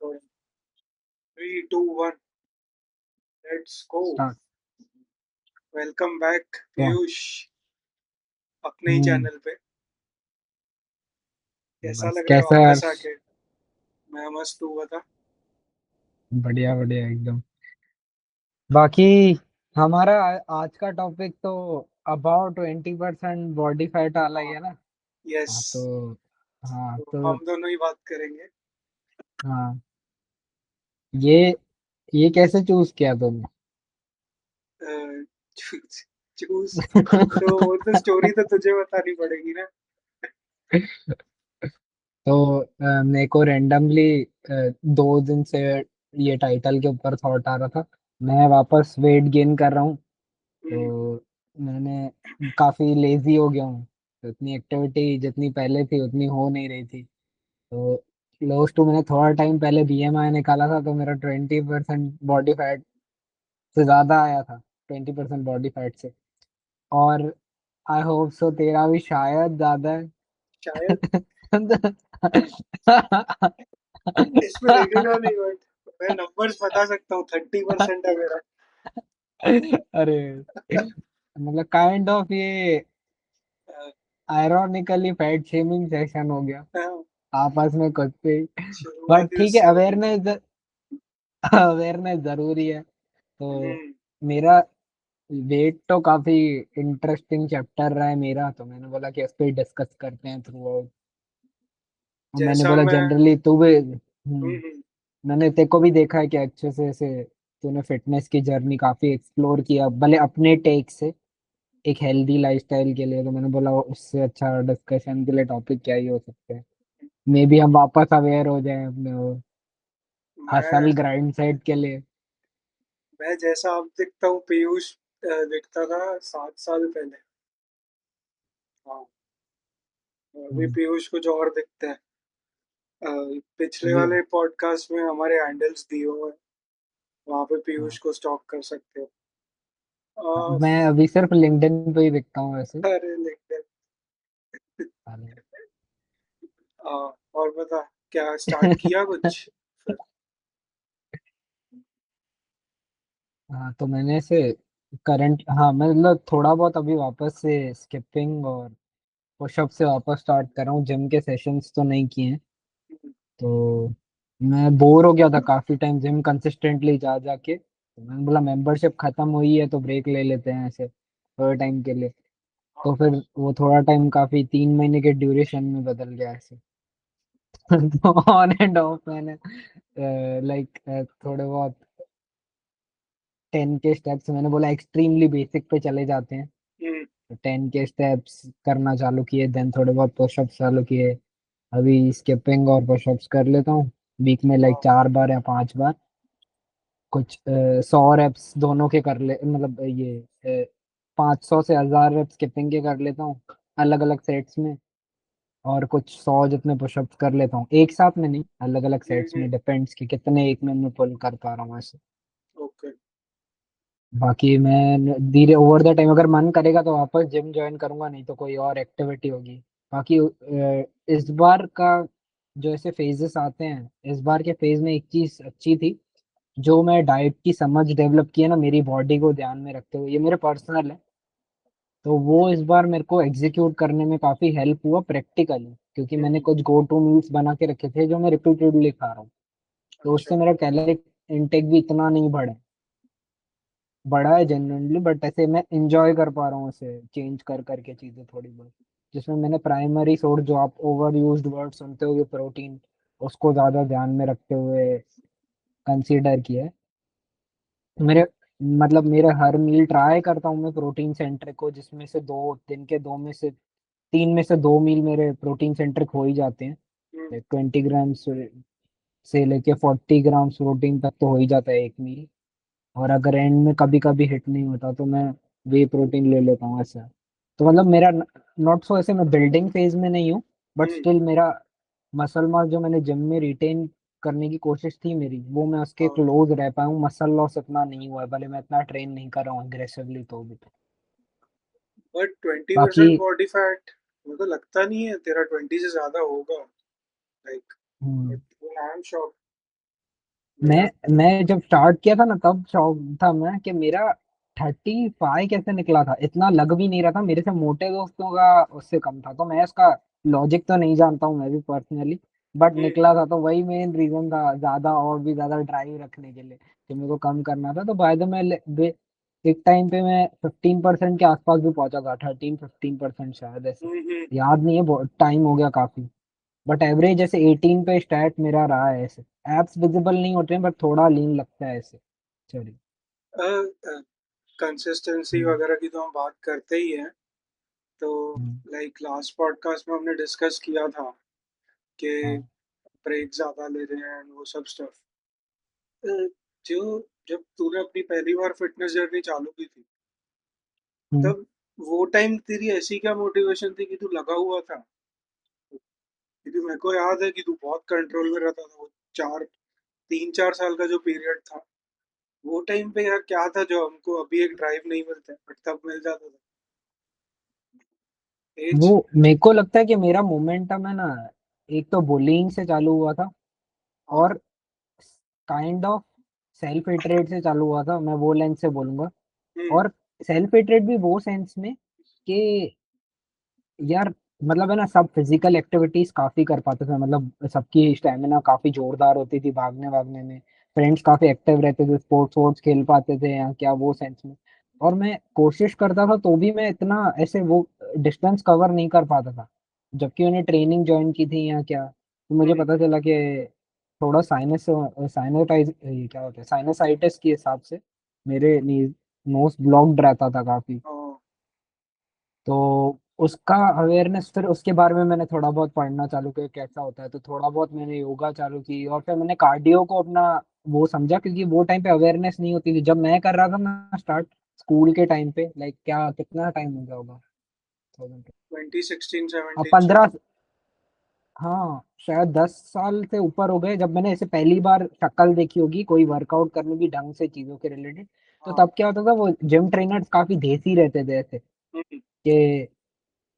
recording. 3, 2, 1. Let's go. Start. Welcome back तो पीयूष अपने ही हम्म channel पे। कैसा बस लग रहा है कैसा है वापस हर्ष? आके? मैं मस्त हूँ, बता। बढ़िया बढ़िया एकदम। बाकी हमारा आज का टॉपिक तो अबाउट 20% बॉडी फैट वाला ही है ना। यस। हाँ तो हाँ तो तो हम दोनों ही बात करेंगे। हाँ, ये ये कैसे चूज किया तुमने? चूज चूज तो वो तो स्टोरी तो तुझे बतानी पड़ेगी ना। तो मेरे को रेंडमली 2 दिन से ये टाइटल के ऊपर थॉट आ रहा था। मैं वापस वेट गेन कर रहा हूँ। हम्म, तो मैंने काफी लेजी हो गया हूँ। तो इतनी एक्टिविटी जितनी पहले थी उतनी हो नहीं रही थी। तो क्लोज टू मैंने थोड़ा टाइम पहले बीएमआई निकाला था तो मेरा 20% बॉडी फैट से ज्यादा आया था। 20% बॉडी फैट से। और आई होप सो तेरा भी शायद ज्यादा है। शायद। इसमें लगेगा नहीं, बट मैं नंबर्स बता सकता हूँ। 30% है मेरा। अरे मतलब काइंड ऑफ ये आयरॉनिकली फैट शेमिंग सेशन हो गया आपस में खुद पे ही। बट शुरुआत ही ठीक है, उससे होगी। अवेयरनेस अवेयरनेस जरूरी है। तो हम्म, मेरा वेट तो काफी इंटरेस्टिंग चैप्टर रहा है मेरा, तो मैंने बोला कि इस पे डिस्कस करते हैं थ्रू आउट। और मैंने जैसा बोला मैं। जनरली तू भी हम्म, मैंने तेरे को भी देखा है कि अच्छे से ऐसे तूने फिटनेस की जर्नी काफी एक्सप्लोर किया, भले अपने टेक से एक हेल्दी लाइफस्टाइल के लिए। तो मैंने बोला उससे अच्छा डिस्कशन के लिए टॉपिक क्या ही हो सकते हैं। मे बी हम वापस अवेयर हो जाएं अपने वो मैं हसल ग्राइंड सेट के लिए। मैं जैसा अब दिखता हूँ पीयूष दिखता था 7 साल पहले। हाँ। अभी हम्म, पीयूष कुछ और दिखते हैं। पिछले अभी वाले पॉडकास्ट में हमारे हैंडल्स दिए हुए हैं। वहाँ पे हाँ, पीयूष को स्टॉक कर सकते हो। मैं अभी सिर्फ लिंक्डइन पे ही दिखता हूँ वैसे। अरे लिंक्डइन। और बता, क्या स्टार्ट किया कुछ फिर? हाँ तो मैंने से करंट हाँ मैं मतलब थोड़ा बहुत अभी वापस से स्किपिंग और पुशअप से वापस स्टार्ट कर रहा हूँ। जिम के सेशंस तो नहीं किए हैं। तो मैं बोर हो गया था काफी टाइम जिम कंसिस्टेंटली जा जाके, तो मैंने बोला मेंबरशिप खत्म हुई है तो ब्रेक ले लेते हैं ऐसे थोड़े टाइम के लिए। तो फिर वो थोड़ा टाइम काफी 3 महीने के ड्यूरेशन में बदल गया ऐसे। तो ऑन एंड ऑफ मैंने लाइक थोड़े बहुत 10 के स्टेप्स, मैंने बोला एक्सट्रीमली बेसिक पे चले जाते हैं। हम्म, तो 10 के स्टेप्स करना चालू किए, देन थोड़े बहुत पुशअप्स चालू किए। अभी स्किपिंग और पुशअप्स कर लेता हूँ वीक में लाइक हाँ, 4 बार या 5 बार। कुछ 100 रेप्स दोनों के कर ले, मतलब ये 500 से 1000 रेप्स स्किपिंग के कर लेता हूँ अलग अलग सेट्स में। और कुछ 100 जितने पुशअप्स कर लेता हूँ एक साथ में नहीं, अलग अलग सेट्स हम्म, में, डिपेंड्स कि कितने एक में मैं पुल कर पा रहा हूँ ऐसे। ओके। बाकी मैं धीरे ओवर द टाइम अगर मन करेगा तो वापस जिम ज्वाइन करूंगा, नहीं तो कोई और एक्टिविटी होगी। बाकी इस बार का जो ऐसे फेजेस आते हैं, इस बार के फेज में एक चीज अच्छी थी। जो मैं डाइट की समझ डेवलप की है ना मेरी बॉडी को ध्यान में रखते हुए, ये मेरे पर्सनल है। तो वो इस बार मेरे को एग्जीक्यूट करने में काफी हेल्प हुआ प्रैक्टिकली, क्योंकि मैंने हम्म, कुछ गो टू मील्स बना के रखे थे जो मैं रिपीटेडली खा रहा हूँ। तो अच्छा। उससे मेरा कैलोरी इनटेक भी इतना नहीं बढ़ा है। बढ़ा है जेन्युइनली, बट ऐसे मैं इंजॉय कर पा रहा हूँ उसे चेंज कर करके चीजें थोड़ी बहुत। जिसमें मैंने प्राइमरी सोर्स जो आप ओवर यूज्ड वर्ड सुनते हो प्रोटीन, उसको ज्यादा ध्यान में रखते हुए कंसीडर किया है। मेरे मतलब मेरे हर मील ट्राई करता हूँ मैं प्रोटीन सेंट्रिक को, जिसमें से 3 में से 2 मील मेरे प्रोटीन सेंट्रिक हो ही जाते हम्म, हैं। 20 ग्राम से लेके 40 ग्राम प्रोटीन तक तो हो ही जाता है एक मील। और अगर एंड में कभी कभी हिट नहीं होता तो मैं वे प्रोटीन ले लेता हूँ ऐसा। तो मतलब मेरा नॉट सो ऐसे मैं बिल्डिंग फेज में नहीं हूँ, बट हम्म, स्टिल मेरा मसल मास जो मैंने जिम में रिटेन करने की कोशिश थी मेरी, वो मैं उसके हाँ। क्लोज रह पाया हूँ। मसल लॉस इतना नहीं हुआ है, भले मैं इतना ट्रेन नहीं कर रहा हूँ अग्रेसिवली तो भी। बट 20% बाकी बॉडी फैट मेरे को लगता नहीं है तेरा 20 से ज्यादा होगा। Like hmm, I am sure. मेरा मैं जब स्टार्ट किया था ना तब शौक था मैं कि मेरा 35 कैसे निकला था, इतना लग भी नहीं रहा था, मेरे से मोटे दोस्तों का उससे कम था, तो मैं उसका लॉजिक तो नहीं जानता हूँ मैं भी पर्सनली, बट हम्म निकला था, तो वही मेन रीजन था ज्यादा और भी ज्यादा ड्राइव रखने के लिए कि मेरे को कम करना था। तो बाय द मैं एक टाइम पे मैं 15% के आसपास भी पहुंचा था, 13-15% शायद, ऐसे हम्म। याद नहीं है, बहुत टाइम हो गया काफी। बट एवरेज ऐसे 18 पे स्टैट मेरा रहा है ऐसे। एप्स विजिबल नहीं होते हैं बट थोड़ा लीन लगता है ऐसे। चलिए। कंसिस्टेंसी हम्म, वगैरह की तो हम बात करते ही हैं। तो हम्म, लाइक लास्ट पॉडकास्ट में हमने डिस्कस किया था कि हाँ। ब्रेक ज्यादा ले रहे हैं and वो सब स्टफ। जो जब तूने अपनी पहली बार फिटनेस जर्नी चालू की थी, हम्म। तब वो टाइम तेरी ऐसी क्या मोटिवेशन थी कि तू लगा हुआ था? क्योंकि मेरे को याद है कि तू बहुत कंट्रोल में रहता था। वो 3-4 साल का जो पीरियड था, वो टाइम पे यार क्या था जो हमको अभी एक ड्राइव नहीं मिलता है, बट तब मिल जाता था। एज। वो मेरे को लगता है कि मेरा मोमेंटम है ना, एक तो बुलिंग से चालू हुआ था, हाँ। और काइंड ऑफ सेल्फ हेट्रेड से चालू हुआ था, मैं वो लेंस से बोलूंगा। हम्म और सेल्फ हेट्रेड भी वो सेंस में कि यार, मतलब है ना, सब फिजिकल एक्टिविटीज काफी कर पाते थे, मतलब सबकी स्टेमिना काफी जोरदार होती थी भागने भागने में, फ्रेंड्स काफी एक्टिव रहते थे, स्पोर्ट्स वोर्ट्स खेल पाते थे या क्या, वो सेंस में। और मैं कोशिश करता था तो भी मैं इतना ऐसे वो डिस्टेंस कवर नहीं कर पाता था, जबकि मैंने ट्रेनिंग ज्वाइन की थी या क्या, तो मुझे हम्म। पता चला कि थोड़ा साइनोटाइज, ये क्या होता है, साइनोसाइटिस के हिसाब से मेरे नोज ब्लॉक्ड रहता था काफी। हाँ। तो उसका अवेयरनेस, फिर उसके बारे में मैंने थोड़ा बहुत पढ़ना चालू किया कैसा होता है, तो थोड़ा बहुत मैंने योगा चालू की, और फिर मैंने कार्डियो को अपना वो समझा, क्योंकि वो टाइम पे अवेयरनेस नहीं होती थी जब मैं कर रहा था ना स्टार्ट, स्कूल के टाइम पे, लाइक क्या कितना टाइम हो गया होगा, 2000। अब 2016-17 से। 15, हाँ शायद 10 साल से ऊपर हो गए जब मैंने ऐसे पहली बार शक्ल देखी होगी कोई वर्कआउट करने की ढंग से चीजों के रिलेटेड। तो हाँ। तब क्या होता था, वो जिम ट्रेनर्स काफी देसी रहते थे ऐसे, हम्म कि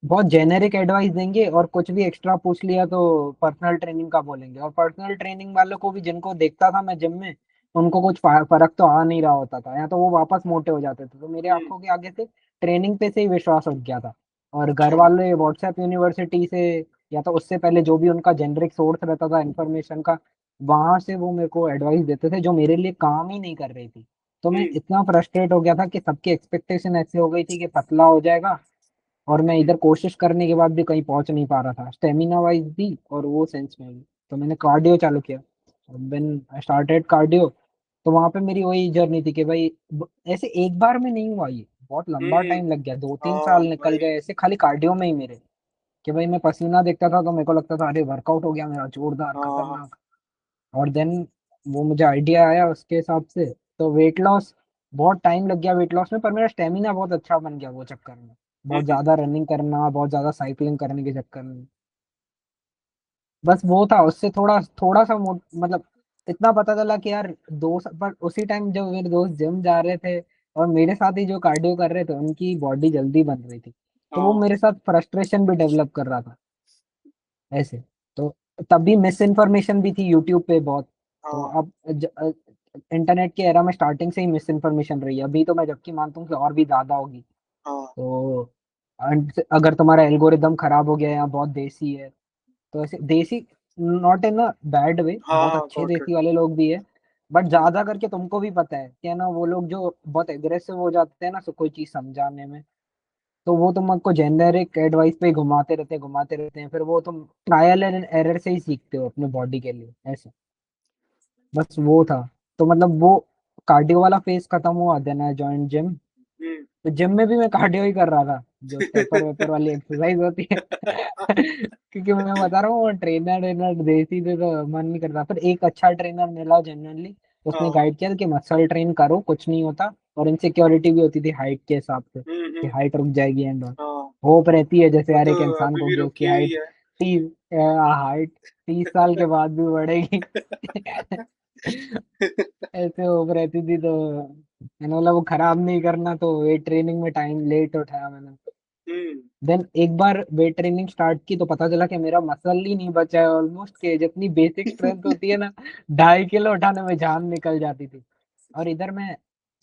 बहुत जेनेरिक एडवाइस देंगे, और कुछ भी एक्स्ट्रा पूछ लिया तो पर्सनल ट्रेनिंग का बोलेंगे, और पर्सनल ट्रेनिंग वालों को भी जिनको देखता था मैं जिम में, उनको कुछ फर्क तो आ नहीं रहा होता था, या तो वो वापस मोटे हो जाते थे, तो मेरे हम्म। आंखों के आगे से ट्रेनिंग पे से ही विश्वास उठ गया था। और घर अच्छा। वाले व्हाट्सएप यूनिवर्सिटी से, या तो उससे पहले जो भी उनका जेनरिक सोर्स रहता था इन्फॉर्मेशन का, वहां से वो मेरे को एडवाइस देते थे जो मेरे लिए काम ही नहीं कर रही थी। तो मैं हम्म इतना फ्रस्ट्रेट हो गया था कि सबकी एक्सपेक्टेशन ऐसे हो गई थी कि पतला हो जाएगा, और मैं हम्म इधर कोशिश करने के बाद भी कहीं पहुंच नहीं पा रहा था, स्टेमिना वाइज भी और वो सेंस में भी। तो मैंने कार्डियो चालू किया, व्हेन आई स्टार्टेड कार्डियो, तो वहां पे मेरी वही जर्नी थी कि भाई ऐसे एक बार में नहीं हुआ ये, बहुत लंबा हम्म। टाइम लग गया, 2-3 साल हाँ निकल भाई। गए ऐसे खाली कार्डियो में ही मेरे, कि भाई मैं पसीना देखता था तो मेरे को लगता था अरे वर्कआउट हो गया मेरा जोरदार हाँ। खतरनाक। और देन वो मुझे आइडिया आया उसके हिसाब से, तो वेट लॉस, बहुत टाइम लग गया वेट लॉस में, पर मेरा स्टेमिना बहुत अच्छा बन गया वो चक्कर में, बहुत हम्म ज्यादा रनिंग करना, बहुत ज्यादा साइकिलिंग करने के चक्कर में। बस वो था, उससे थोड़ा थोड़ा सा मतलब इतना पता चला कि यार पर उसी टाइम जब मेरे दोस्त जिम जा रहे थे और मेरे साथ ही जो कार्डियो कर रहे थे उनकी बॉडी जल्दी बन रही थी, तो वो हाँ। मेरे साथ फ्रस्ट्रेशन भी डेवलप कर रहा था ऐसे। तो तब भी मिस इन्फॉर्मेशन भी थी यूट्यूब पे बहुत। तो हाँ। अब इंटरनेट के एरा में स्टार्टिंग से ही मिस इन्फॉर्मेशन रही है, अभी तो मैं जबकि मानता हूँ कि और भी ज्यादा होगी। हाँ। तो अगर तुम्हारा एल्गोरिदम खराब हो गया या बहुत देसी है, तो ऐसे देसी, not in a bad way, बहुत हाँ अच्छे गॉट इट। देसी वाले लोग भी है, बट ज्यादा करके तुमको भी पता है कि है ना, वो लोग जो बहुत एग्रेसिव हो जाते हैं ना कोई चीज समझाने में, तो वो तुमको जेनेरिक एडवाइस पे ही घुमाते रहते हैं, फिर वो तुम ट्रायल एंड एरर से ही सीखते हो अपने बॉडी के लिए ऐसे। बस वो था। तो मतलब वो कार्डियो वाला फेज खत्म हुआ, देन आई जॉइन जिम। हम्म। तो जिम में भी मैं कार्डियो ही कर रहा था, जो स्टेपर वेपर वाली एक्सरसाइज होती है। क्योंकि मैं बता रहा हूँ ट्रेनर ट्रेनर देसी थे तो मन नहीं करता, फिर एक अच्छा ट्रेनर मिला जनरली, उसने हाँ। गाइड किया कि मसल ट्रेन करो कुछ नहीं होता, और इनसिक्योरिटी भी होती थी हाइट के हिसाब से कि हम्म। हाइट रुक जाएगी एंड ऑल। हाँ। होप रहती है जैसे वो हर तो एक इंसान अभी को भी कि उसकी रुकी हुई हाइट है। 30 के बाद भी बढ़ेगी। ऐसे होप रहती थी, तो मैंने बोला वो खराब नहीं करना, तो वेट ट्रेनिंग में टाइम लेट उठाया मैंने। हम्म देन एक बार वेट ट्रेनिंग स्टार्ट की तो पता चला कि मेरा मसल ही नहीं बचा है ऑलमोस्ट, के जितनी बेसिक स्ट्रेंथ होती है ना, 2.5 किलो उठाने में जान निकल जाती थी। और इधर मैं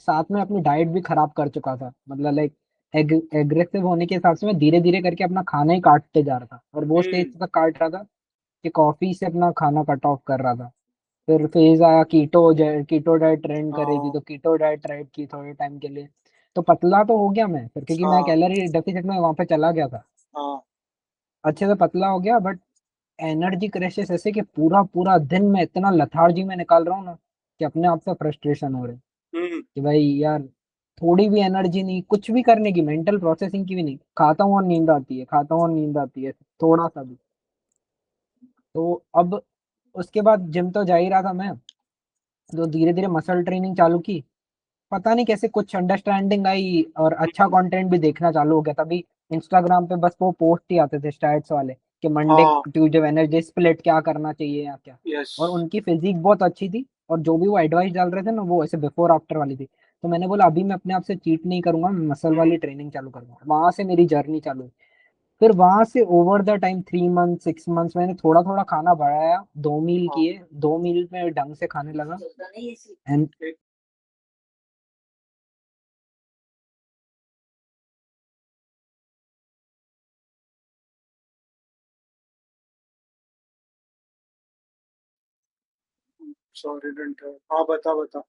साथ में अपनी डाइट भी खराब कर चुका था, मतलब लाइक एग्रेसिव होने के हिसाब से मैं धीरे धीरे करके अपना खाना ही काटते जा रहा था, और वो स्टेज हम्म। तक काट रहा था कि कॉफी से अपना खाना कट ऑफ कर रहा था। फिर फेज आया कीटो डाइट ट्रेंड कर रही थी, हाँ तो कीटो डाइट ट्राई की थोड़े टाइम के लिए। तो पतला तो हो गया मैं फिर, क्योंकि मैं हाँ कैलोरी डेफिसिट में वहां पे चला गया था, हाँ। अच्छे से पतला हो गया। बट एनर्जी क्रैशेस ऐसे कि पूरा पूरा दिन मैं इतना लथार्जी में निकाल रहा हूँ ना, कि अपने आप से फ्रस्ट्रेशन हो रही है हम्म। कि भाई यार, थोड़ी भी एनर्जी नहीं कुछ भी करने की, मेंटल प्रोसेसिंग की भी नहीं, खाता हूँ और नींद आती है, खाता हूँ और नींद आती है, थोड़ा सा भी। तो अब उसके बाद जिम तो जा ही रहा था मैं, तो धीरे धीरे मसल ट्रेनिंग चालू की। पता नहीं कैसे कुछ अंडरस्टैंडिंग आई और अच्छा हम्म। कंटेंट भी देखना चालू हो गया। तभी इंस्टाग्राम पे बस वो पोस्ट ही आते थे स्टैट्स वाले, कि मंडे हाँ। ट्यूसडे वेडनेसडे स्प्लिट क्या करना चाहिए या क्या। यस। और उनकी फिजिक बहुत अच्छी थी, और जो भी वो एडवाइस डाल रहे थे ना, वो ऐसे बिफोर आफ्टर वाली थी। तो मैंने बोला अभी मैं अपने आप से चीट नहीं करूंगा, मैं मसल हम्म। वाली ट्रेनिंग चालू करूंगा। वहां से मेरी जर्नी चालू हुई। फिर वहां से over the time 3 month 6 months मैंने थोड़ा थोड़ा खाना बढ़ाया, 2 मील हाँ। किए, 2 मील में ढंग से खाने लगा। एंड एक सॉरी डेंट। हाँ बता बता।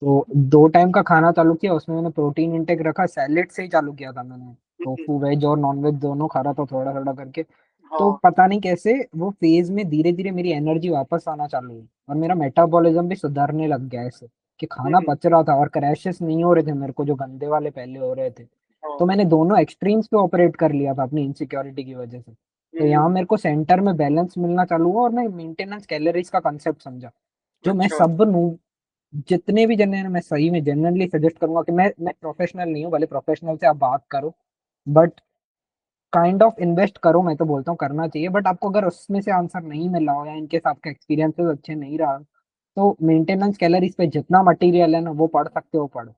तो 2 टाइम का खाना चालू किया, उसमें मैंने प्रोटीन इंटेक रखा, सैलेड से ही चालू किया था मैंने। हम्म। टोफू वेज और नॉन वेज दोनों खा रहा था थोड़ा थोड़ा करके। तो हाँ। पता नहीं कैसे वो फेज में धीरे धीरे मेरी एनर्जी वापस आना चालू हुई, और मेरा मेटाबॉलिज्म भी सुधरने लग गया ऐसे, कि खाना हम्म। पच रहा था और क्रैशेस नहीं हो रहे थे मेरे को जो गंदे वाले पहले हो रहे थे। हाँ। तो मैंने दोनों एक्सट्रीम्स पे ऑपरेट कर लिया था अपनी इनसिक्योरिटी की वजह से। तो हम्म। यहाँ मेरे को सेंटर में बैलेंस मिलना चालू हुआ, और मैं मेंटेनेंस कैलोरीज का कंसेप्ट समझा, जो मैं अच्छा। सब जितने भी जने हैं, मैं सही में जेन्युइनली सजेस्ट करूंगा कि मैं प्रोफेशनल नहीं हूँ, भले प्रोफेशनल से आप बात करो, बट काइंड ऑफ इन्वेस्ट करो। मैं तो बोलता हूँ करना चाहिए, बट आपको अगर उसमें से आंसर नहीं मिला हो, या इनके आपका एक्सपीरियंसेस अच्छे नहीं रहा, तो मेंटेनेंस कैलोरीज पे जितना मटेरियल है ना वो पढ़ सकते हो, पढ़ो।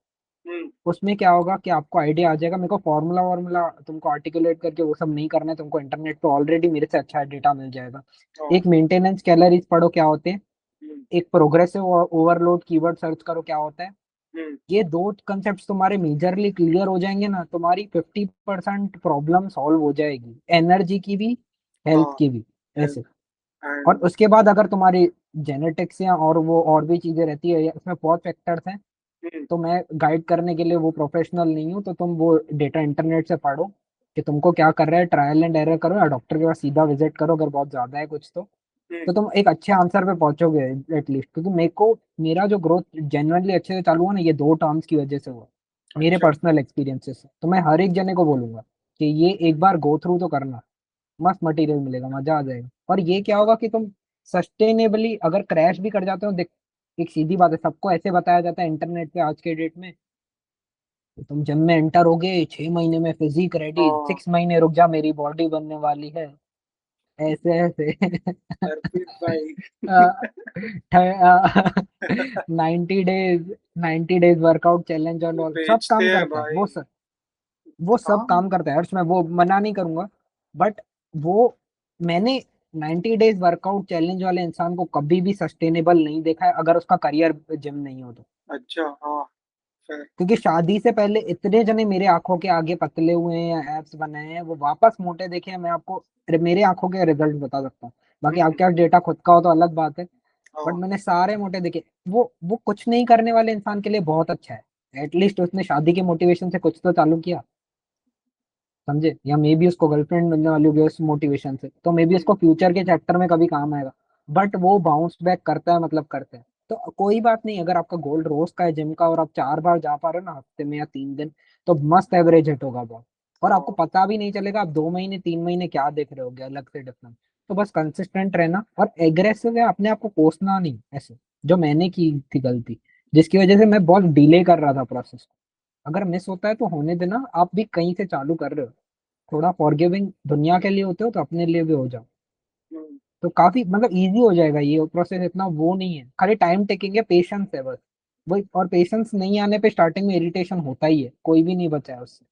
हम्म। उसमें क्या होगा कि आपको आइडिया आ जाएगा। मेरे को फॉर्मूला वार्मूला तुमको आर्टिकुलेट करके वो सब नहीं करना है तुमको, इंटरनेट पे ऑलरेडी मेरे से अच्छा डेटा मिल जाएगा। हाँ। एक मेंटेनेंस कैलोरीज पढ़ो क्या होते हैं, हम्म। एक प्रोग्रेसिव ओवरलोड कीवर्ड सर्च करो क्या होता है। हम्म। ये दो कंसेप्ट तुम्हारे मेजरली क्लियर हो जाएंगे ना, तुम्हारी 50% प्रॉब्लम सॉल्व हो जाएगी, एनर्जी की भी, हेल्थ हाँ। की भी, ऐसे। और एंड। उसके बाद अगर तुम्हारी जेनेटिक्स या और वो और भी चीजें रहती है, या इसमें बहुत फैक्टर्स हैं, हम्म। तो मैं गाइड करने के लिए वो प्रोफेशनल नहीं हूँ। तो तुम वो डेटा इंटरनेट से पढ़ो कि तुमको क्या कर रहा है, ट्रायल एंड एरर करो, या डॉक्टर के पास सीधा विजिट करो अगर बहुत ज्यादा है कुछ तो। हम्म। तो तुम एक अच्छे आंसर पे पहुंचोगे एटलीस्ट, क्योंकि मेरे को मेरा जो ग्रोथ जेन्युइनली अच्छे से चालू हुआ ना, ये 2 टर्म्स की वजह से हुआ, मेरे अच्छा। पर्सनल एक्सपीरियंसेस से। तो मैं हर एक जने को बोलूंगा कि ये एक बार गो थ्रू तो करना, मस्त मटेरियल मिलेगा, मजा आ जाएगा। और ये क्या होगा कि तुम सस्टेनेबली अगर क्रैश भी कर जाते हो, देख एक सीधी बात है, सबको ऐसे बताया जाता है इंटरनेट पे आज के डेट में कि तुम जिम में एंटर होगे 6 महीने में फिजिक रेडी, हाँ। 6 महीने रुक जा मेरी बॉडी बनने वाली है, ऐसे ऐसे। अर्पित भाई। 90 days 90 days workout challenge and वो ऑल सब बेचते काम हैं करता है भाई। वो सब, वो सब हाँ। काम करता है अर्श, मैं वो मना नहीं करूंगा। बट वो मैंने 90 डेज वर्कआउट चैलेंज वाले इंसान को कभी भी सस्टेनेबल नहीं देखा है, अगर उसका करियर जिम नहीं हो तो। अच्छा। हाँ। फिर। क्योंकि शादी से पहले इतने जने मेरे आंखों के आगे पतले हुए हैं या एब्स बनाए हैं, वो वापस मोटे देखे हैं, मैं आपको मेरे आंखों के रिजल्ट बता सकता हूँ। बाकी हम्म। आपके पास डेटा खुद का हो तो अलग बात है। बट हाँ। मैंने सारे मोटे देखे। वो कुछ नहीं करने वाले इंसान के लिए बहुत अच्छा है, एटलीस्ट उसने शादी के मोटिवेशन से कुछ तो चालू किया, समझे। या मे बी उसको गर्लफ्रेंड मिलने वाली होगी उस मोटिवेशन से, तो मे बी उसको हम्म। फ्यूचर के चैप्टर में कभी काम आएगा। बट वो बाउंस बैक करता है, मतलब करता है। तो कोई बात नहीं, अगर आपका गोल रोज का है जिम का, और आप 4 बार जा पा रहे हो ना हफ्ते में या 3 दिन, तो मस्त एवरेज हिट होगा बहुत। और आपको हाँ। पता भी नहीं चलेगा आप 2 महीने 3 महीने क्या देख रहे होगे अलग से डिफरेंस। तो बस कंसिस्टेंट रहना, और एग्रेसिव है, अपने आप को कोसना नहीं ऐसे, जो मैंने की थी गलती, जिसकी वजह से मैं बहुत डिले कर रहा था प्रोसेस। अगर मिस होता है तो होने देना, आप भी कहीं से चालू कर रहे हो, थोड़ा फॉरगिविंग दुनिया के लिए होते हो तो अपने लिए भी हो जाओ। हम्म। तो काफी मतलब इजी हो जाएगा ये प्रोसेस, इतना वो नहीं है, खाली टाइम टेकिंग है, पेशेंस है बस। वही, और पेशेंस नहीं आने पे स्टार्टिंग में इरिटेशन होता ही है, कोई भी नहीं बचा है उससे।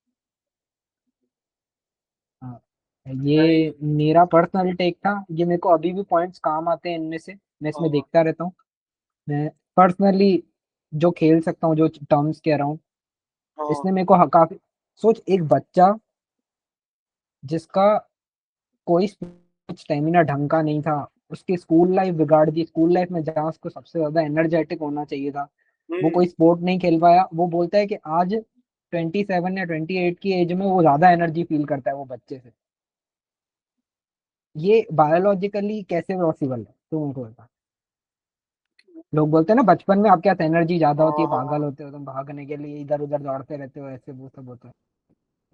नहीं। ये मेरा पर्सनल टेक था, ये मेरे को अभी भी पॉइंट्स काम आते हैं इनमें से, मैं इसमें हाँ देखता रहता हूँ। मैं पर्सनली जो खेल सकता हूँ, जो टर्म्स कह रहा हूँ, हाँ। इसने मेरे को काफी। सोच, एक बच्चा जिसका कोई स्टेमिना ढंग का नहीं था, उसकी स्कूल लाइफ बिगाड़ दी। स्कूल लाइफ में जहाँ उसको सबसे ज्यादा एनर्जेटिक होना चाहिए था, वो हम्म। कोई स्पोर्ट नहीं खेल पाया। वो बोलता है कि आज 27 या 28 की एज में वो ज्यादा एनर्जी फील करता है वो बच्चे से। ये बायोलॉजिकली कैसे पॉसिबल है, तुम उनको बता। लोग बोलते हैं ना, बचपन में आपके पास एनर्जी ज्यादा होती हाँ है, पागल हाँ। होते हो तुम, भागने के लिए इधर उधर दौड़ते रहते हो, ऐसे वो सब होता है।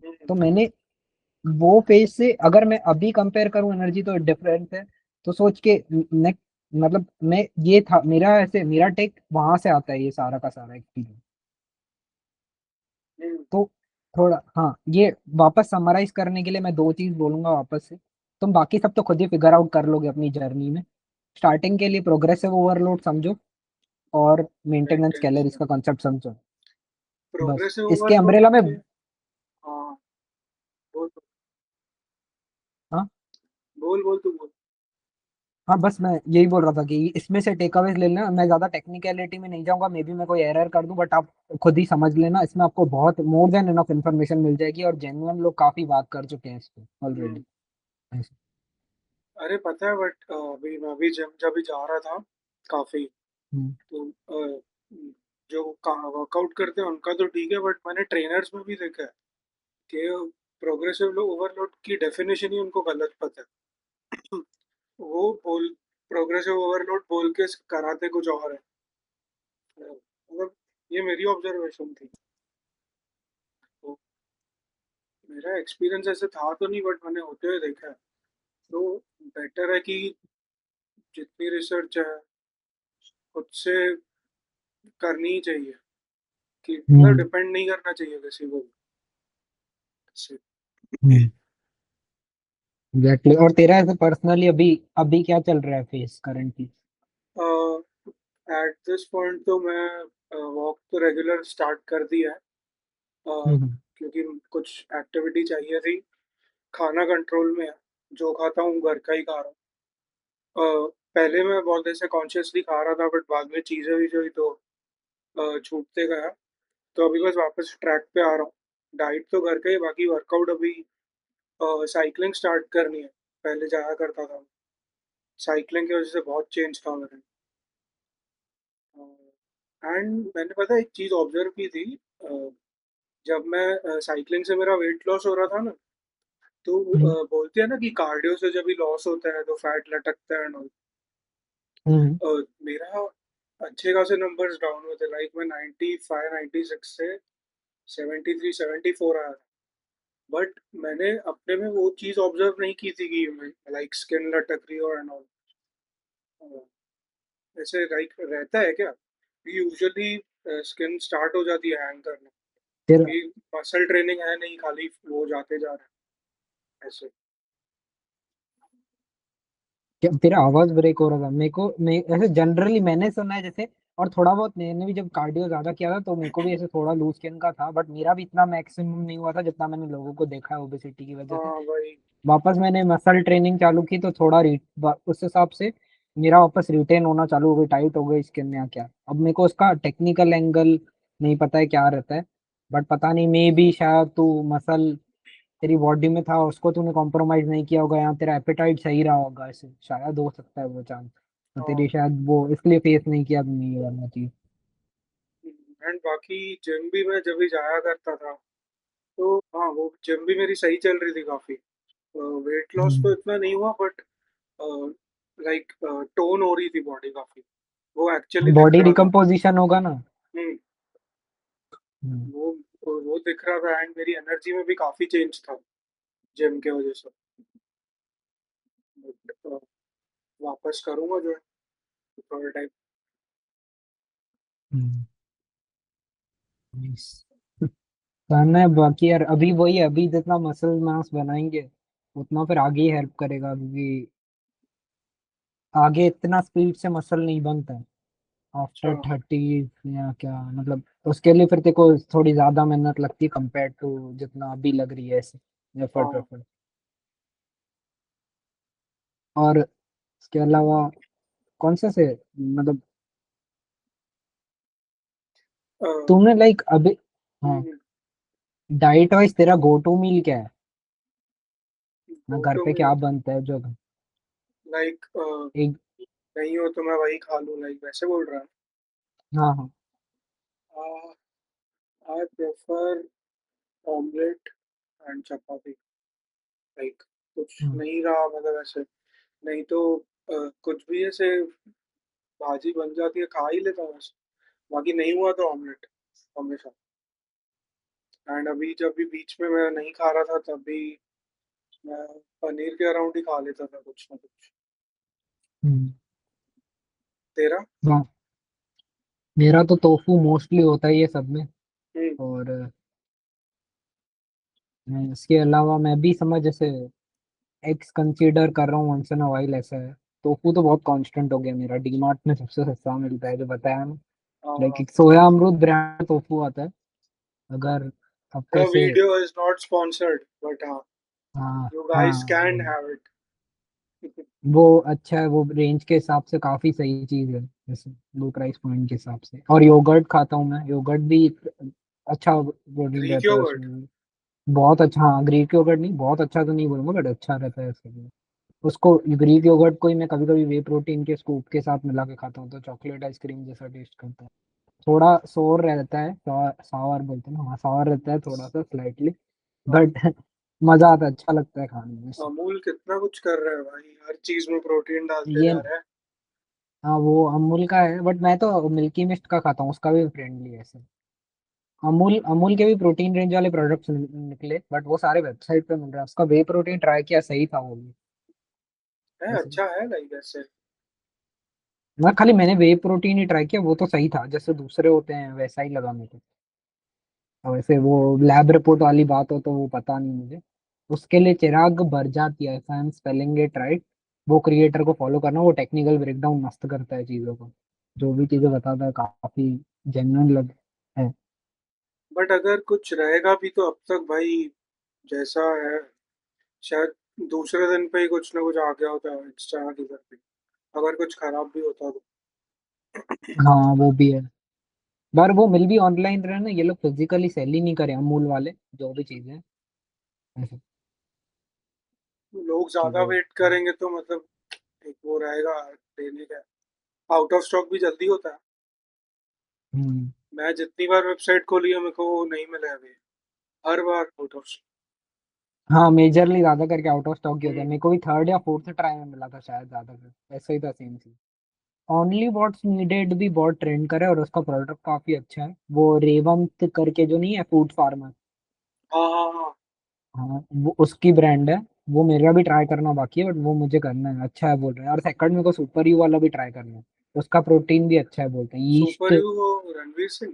हम्म। तो मैंने वो फेज से अगर मैं अभी कंपेयर करूं एनर्जी, तो डिफरेंस है। तो सोच के नेक्स्ट, मतलब मैं, ये था मेरा, ऐसे मेरा टेक वहां से आता है, ये सारा का सारा एक्सपीरियंस। हम्म। तो थोड़ा, हाँ, ये वापस समराइज करने के लिए मैं दो चीज बोलूंगा वापस से। तुम बाकी सब तो खुद ही फिगर आउट कर लोगे अपनी जर्नी में। स्टार्टिंग के लिए प्रोग्रेसिव ओवरलोड समझो, और मेंटेनेंस मेंटेनेंस कैलोरीज का कॉन्सेप्ट समझो। बस प्रोग्रेसिव इसके ओवरलोड अम्ब्रेला में। के। हाँ। बोल हाँ, बोल बोल तू बोल। हाँ, बस मैं यही बोल रहा था कि इसमें से टेक अवेज ले लेना। मैं ज्यादा टेक्निकलिटी में नहीं जाऊंगा, मे बी मैं कोई एरर कर दूं, बट आप खुद ही समझ लेना। इसमें आपको बहुत मोर देन इनफ इन्फॉर्मेशन मिल जाएगी, और जेन्युइन लोग काफी बात कर चुके हैं इस पे हम्म। ऑलरेडी। अरे पता है, बट अभी मैं भी जिम जब भी जा रहा था काफी, हम्म। तो जो वर्कआउट करते हैं उनका तो ठीक है, बट मैंने ट्रेनर्स में भी देखा है कि प्रोग्रेसिव ओवरलोड की डेफिनेशन ही उनको गलत पता है। वो बोल प्रोग्रेसिव ओवरलोड बोल के कराते कुछ और है। मतलब ये मेरी ऑब्जर्वेशन थी। तो मेरा एक्सपीरियंस ऐसे था तो नहीं, बट मैंने होते हुए देखा है। तो बेटर है कि जितनी रिसर्च है खुद से करनी ही चाहिए, कि मतलब हम्म। डिपेंड नहीं करना चाहिए किसी को से। हम्म। एग्जैक्टली। और तेरा ऐसे पर्सनली अभी अभी क्या चल रहा है face currently? At this point तो मैं वॉक तो रेगुलर स्टार्ट कर दिया है। हम्म। क्योंकि कुछ एक्टिविटी चाहिए थी। खाना कंट्रोल में है, जो खाता हूँ घर का ही खा रहा हूँ। पहले मैं बहुत ऐसे कॉन्शियसली खा रहा था, बट बाद में चीज़ें भी जो हुई तो छूटते गया। तो अभी बस वापस ट्रैक पे आ रहा हूँ। डाइट तो घर का ही, बाकी वर्कआउट अभी साइकिलिंग स्टार्ट करनी है। पहले जाया करता था, साइकिलिंग की वजह से बहुत चेंज था मेरे। एंड मैंने पता है एक चीज़ ऑब्जर्व की थी। अ, जब मैं साइकिलिंग से मेरा वेट लॉस हो रहा था ना, तो हम्म। बोलते हैं ना कि कार्डियो से जब भी लॉस होता है तो फैट लटकता है and all। हम्म। मेरा अच्छे खासे नंबर्स डाउन हुए थे, लाइक मैं 95 96 से 73 74 आया था। बट मैंने अपने में वो चीज़ ऑब्जर्व नहीं की थी कि लाइक स्किन लटक रही हो एंड ऑल। ऐसे लाइक रहता है क्या? यूजुअली स्किन स्टार्ट हो जाती है हैंग करना, तेरा क्योंकि मसल ट्रेनिंग है नहीं, खाली वो जाते जा रहे हैं ऐसे। तेरा आवाज ब्रेक हो रहा था मेरे को। मैं ऐसे जनरली मैंने सुना है जैसे, और थोड़ा बहुत मैंने भी जब कार्डियो ज्यादा किया था तो मेरे को भी ऐसे थोड़ा लूज स्किन का था, बट मेरा भी इतना मैक्सिमम नहीं हुआ था जितना मैंने लोगों को देखा है ओबेसिटी की वजह से। हाँ वही। वापस मैंने मसल ट्रेनिंग चालू की तो थोड़ा उस हिसाब से मेरा वापस रिटेन होना चालू हो गई, टाइट हो गई स्किन या क्या। अब मेरे को उसका टेक्निकल एंगल नहीं पता है क्या रहता है, बट पता नहीं, मे भी शायद तू मसल तेरी बॉडी में था, उसको तूने कॉम्प्रोमाइज नहीं किया होगा, या तेरा एपेटाइट सही रहा होगा, ऐसे शायद हो सकता है वो चांस। तो हाँ। तेरी शायद वो इसलिए फेस नहीं किया तुमने ये वाला चीज। एंड बाकी जिम भी मैं जब भी जाया करता था, तो हाँ वो जिम भी मेरी सही चल रही थी काफी। वेट लॉस तो इतना नहीं हुआ, बट लाइक टोन हो रही थी बॉडी काफी। वो एक्चुअली दिख बॉडी रहा था। रिकम्पोजिशन होगा ना। हम्म। हम्म। वो वो दिख रहा था, एंड मेरी एनर्जी में भी काफी चेंज था जिम के वजह से। बट वापस करूंगा जो है थोड़ा टाइम। हम्म। nice। करना है बाकी यार, अभी वही है, अभी जितना मसल मास बनाएंगे उतना फिर आगे ही हेल्प करेगा, क्योंकि आगे इतना स्पीड से मसल नहीं बनता है अच्छा। आफ्टर 30 या क्या, मतलब उसके लिए फिर तेरे को थोड़ी ज्यादा मेहनत लगती है कंपेयर टू जितना अभी लग रही है ऐसे एफर्ट हाँ। वेफर्ट। और इसके अलावा कौन से मतलब तुमने लाइक अभी, हाँ, डाइट वाइज तेरा गो टू मील क्या है? ना गो घर टू पे क्या मील बनता है जो लाइक एक, नहीं हो तो मैं वही खा लूँ, लाइक वैसे बोल रहा हाँ हाँ। है। I prefer omelette and chapati, like कुछ हम्म, नहीं रहा मतलब ऐसे, नहीं तो कुछ भी ऐसे भाजी बन जाती है खा ही लेता हूँ ऐसे। बाकी नहीं हुआ तो ऑमलेट हमेशा। एंड अभी जब भी बीच में मैं नहीं खा रहा था तब भी मैं पनीर के अराउंड ही खा लेता था कुछ ना कुछ। हम्म, तेरा? हाँ, मेरा तो टोफू मोस्टली होता है ये सब में। हम्म। और इसके अलावा मैं भी समझ जैसे एग्स कंसीडर कर रहा हूँ वंस इन अ वाइल, ऐसा है। टोफू तो बहुत कांस्टेंट हो गया मेरा, डीमार्ट में सबसे सस्ता मिलता है जो बताया ना। लाइक हाँ, एक सोया अमरूद ब्रांड टोफू आता है, अगर आपको द ऐसे, video is not sponsored but हाँ, हाँ यू हाँ गाइस कैन वही। Have it. वो अच्छा है, वो रेंज के हिसाब से काफी सही चीज है, जैसे लो प्राइस पॉइंट के हिसाब से। और योगर्ट खाता हूँ मैं, योगर्ट भी अच्छा प्रोटीन ग्रीक रहता है योगर्ट? उसमें भी। बहुत अच्छा, हाँ, ग्रीक योगर्ट नहीं, बहुत अच्छा तो नहीं बोलूंगा बट अच्छा रहता है उसके। उसको, ग्रीक योगर्ट को ही मैं कभी कभी वे प्रोटीन के स्कूप के साथ मिला के खाता हूँ, तो चॉकलेट आइसक्रीम जैसा टेस्ट करता है। थोड़ा सोर रहता है, सावर बोलते हैं ना, हाँ सावर रहता है थोड़ा सा स्लाइटली, बट मजा आता है, अच्छा लगता है खाने में से। अमूल कितना कुछ कर रहा है भाई, हर चीज में प्रोटीन डालते ये, जा रहा है। हाँ वो अमूल का है, बट मैं तो मिल्की मिस्ट का खाता हूँ, उसका भी फ्रेंडली है ऐसे। अमूल अमूल के भी प्रोटीन रेंज वाले प्रोडक्ट्स निकले, बट वो सारे वेबसाइट पे मिल रहे हैं। उसका वे प्रोटीन ट्राई किया, सही था वो भी है ऐसे। अच्छा है लाइक ऐसे। मैंने वे प्रोटीन ही ट्राई किया, वो तो सही था, जैसे दूसरे होते हैं वैसा ही लगा मेरे को। और वैसे वो लैब रिपोर्ट वाली बात हो तो वो पता नहीं मुझे। उसके लिए Chirag Barjatiya, if I am spelling it right, वो क्रिएटर को फॉलो करना, वो टेक्निकल ब्रेकडाउन मस्त करता है चीजों को, जो भी चीजें बताता है काफी जेन्युइन लग है। बट अगर कुछ रहेगा भी तो अब तक भाई जैसा है, शायद दूसरे दिन पे ही कुछ ना कुछ आ गया होता है इंस्टा की तरफ भी, अगर कुछ खराब भी होता तो। हाँ वो भी है, पर वो मिल भी ऑनलाइन रहे ना, ये लोग फिजिकली सेल ही नहीं करे अमूल वाले, जो भी चीजें हैं, ऐसे लोग कि ज्यादा वो। वेट करेंगे तो मतलब एक वो रहेगा लेने का। आउट ऑफ स्टॉक भी जल्दी होता है। हम्म, मैं जितनी बार वेबसाइट खोली है मेरे को वो नहीं मिला अभी, हर बार आउट ऑफ हाँ मेजरली ज्यादा करके आउट ऑफ स्टॉक ही होता है, स्टॉक। मेरे को भी थर्ड या फोर्थ ट्राई में मिला था शायद, ज्यादा कर ऐसा ही था, सेम चीज। ओनली व्हाट्स नीडेड भी बहुत ट्रेंड करे, और उसका प्रोडक्ट काफी अच्छा है, वो रेवंत करके जो नहीं है, फूड फार्मर। हाँ हाँ हाँ। हाँ वो उसकी ब्रांड है। वो मेरा भी ट्राई करना बाकी है, बट वो मुझे करना है, अच्छा है बोल रहे हैं। और सेकंड मेरे को सुपर यू वाला भी ट्राई करना है, उसका प्रोटीन भी अच्छा है बोलते हैं, ईस्ट। सुपर यू वो रणवीर सिंह?